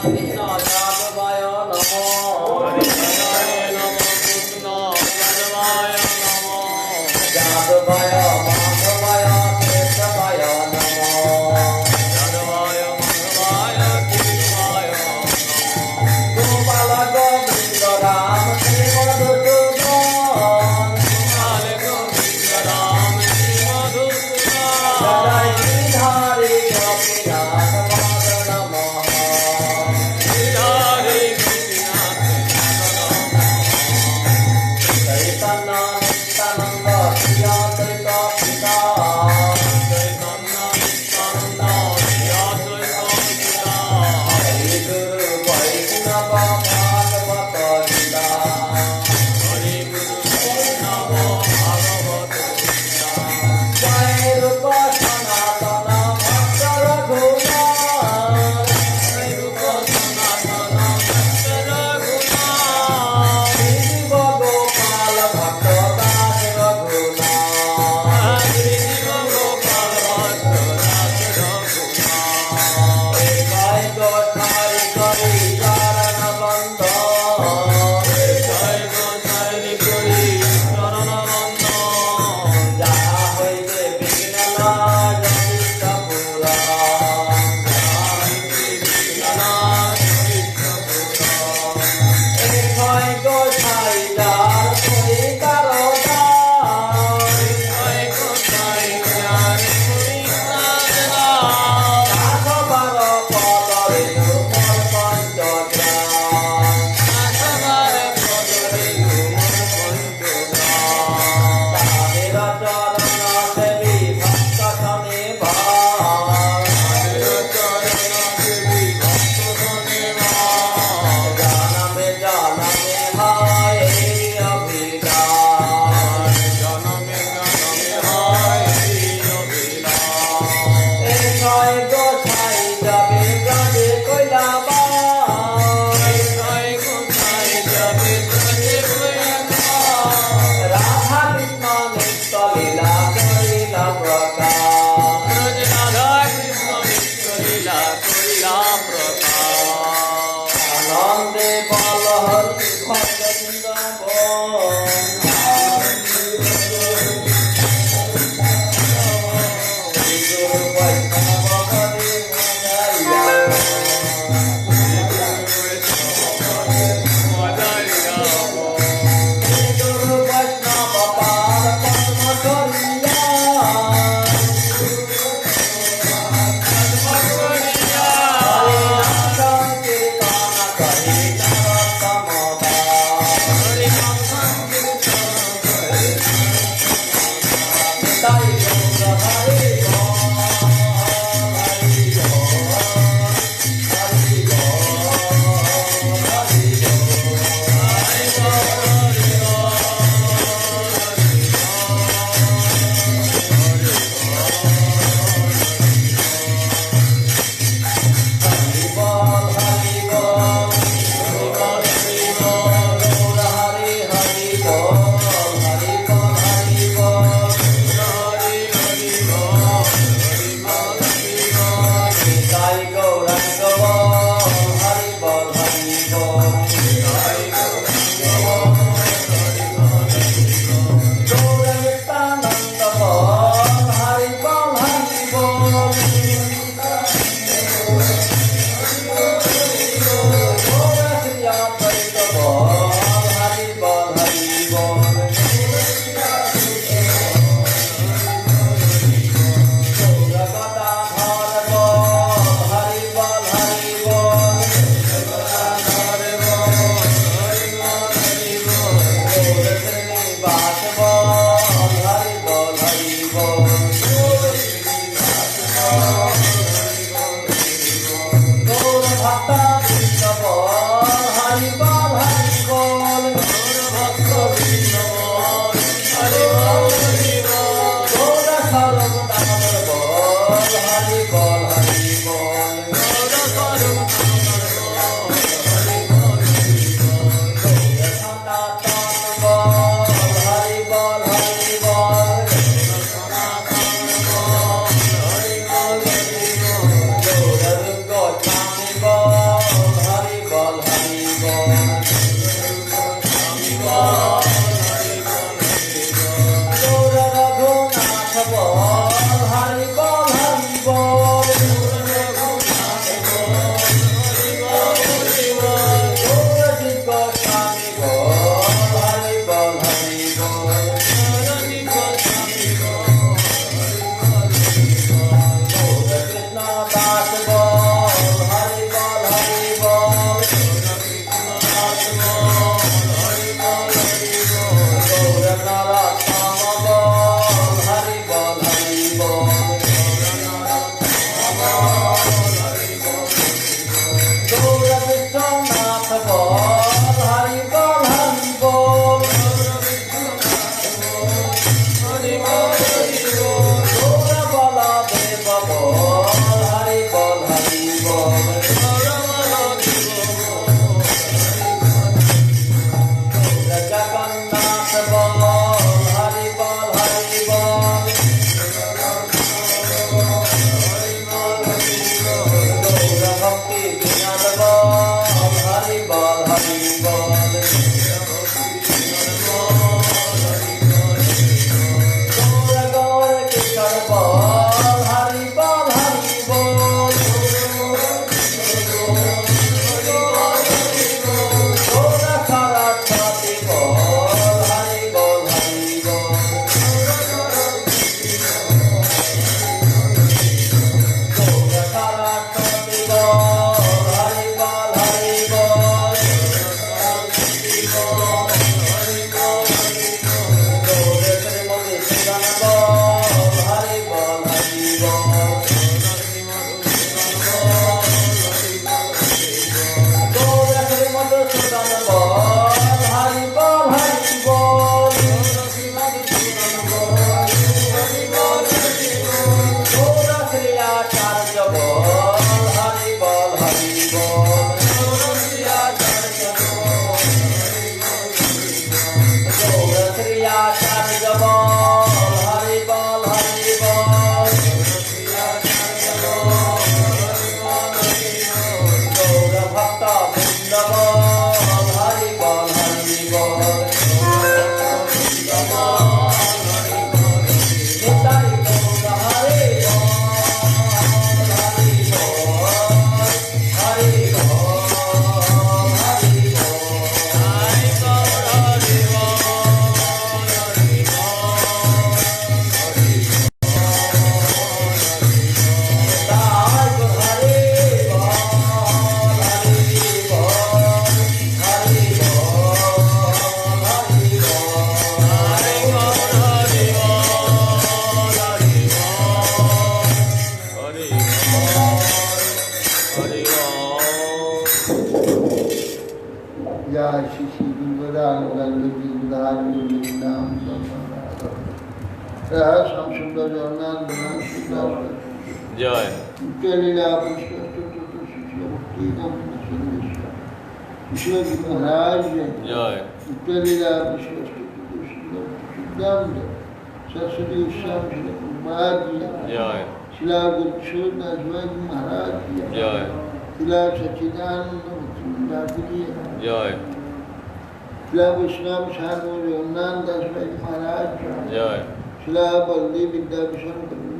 কৃষ্ণ যাদবায় নমঃ হরিহরায় নমঃ কৃষ্ণ যাদবায় নমঃ যাদবায় মাধবায় কেশবায় নমঃ যাদবায় মাধবায় কৃষ্ণায় নমঃ গোপাল গোবিন্দ রাম শ্রী মধুসূদন গোপাল গোবিন্দ রাম শ্রী মধুসূদন জয় গিরিধারী গোপীনাথ মদন মোহন হরে গোপীনাথ চৈতন্য নিত্যানন্দ শ্রী অদ্বৈত পিতা চৈতন্য নিত্যানন্দ শ্রী অদ্বৈত পিতা হরি গুরু বৈষ্ণব ভাগবত গীতা হরি গুরু বৈষ্ণব ভাগবত গীতা জয় রূপ সনাতন ভক্ত রঘুনাথ জয় রূপ সনাতন ভক্ত রঘুনাথ শিব গোপাল ভক্ত দাস রঘুনাথ শ্রী জীব গোপাল ভক্ত দাস রঘুনাথ জয় গোসারি করি চরণ বন্দন জয় গোসাই করি চরণ বন্দন যাহা হইতে বিঘ্ন নাশ পুরা জয় গোসাই যার পরিকার বার পদরে মোর পঞ্চগ্রাম তাদের চরণ সেবী ভক্ত শনি ভার জনমে জনমে হয় এই অভিলাষ এ জয় গোসাই যাবে ব্রজে কৈলাবাস রাধা কৃষ্ণ নিত্য লীলা করিলা প্রকাশ আনন্দে বল হরি ভগবিন্দ গুরু বৈষ্ণব হরি গুরু বৈষ্ণব পার পদ্ম করিয়া হরি নাম সংকীর্তন করি নরোত্তম দাস জয় महाराज জয় लीला सरस्वती श्याम कुमार जी জয় शिला गुरुदास महाराज जी জয় शिला सच्चिदानंद ठाकुर जी জয় शिला विश्राम ठाकुर रघुनाथ दास महाराज জয় शिला बलदेव विद्याभूषण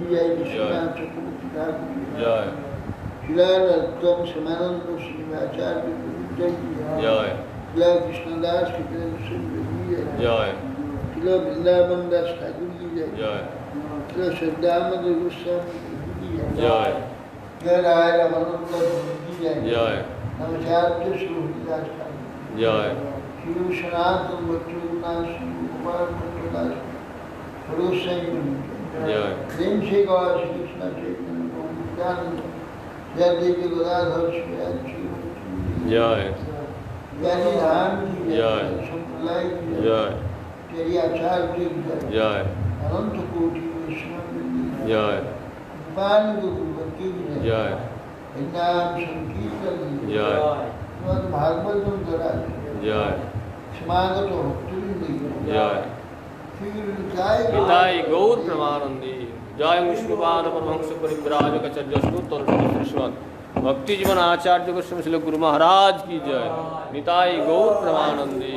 जय विश्वनाथ चक्रवर्ती ठाकुर জয় शिला रत्तम समानंद श्रीवाचार्य जय জয় शिला कृष्णदास জয় शिला वृंदावन दास ठाकुर जी जय জয় शिला श्रद्धानंद गोस्वामी जी জয় जय राय रामानंद जी जय জয় नमस्कार सूर्यदास ठाकुर জয় शिव सनातन बच्चों श्री कुमार दास सरोज सिंह জয় प्रेम से गौर श्री कृष्ण चैतन्य नित्यानंद जय देवी गदाधर श्री জয় ज्ञानी धाम की जय। संप्रदाय की জয় तेरी आचार्य की जय জয় अनंत कोटि वैष्णव की জয় भगवान गुरुवती की जय জয় नाम संकीर्तन की জয় श्रीमद् भागवत द्वारा জয় समागत भक्ति জয় पिताई गौर प्रमानंदी जय विष्णुपाद परमहंस परिव्राजकचर्यस्तु तरुण भक्ति जीवन आचार्य गोस्वामी श्री गुरु महाराज की जय निताई गौर प्रमानंदी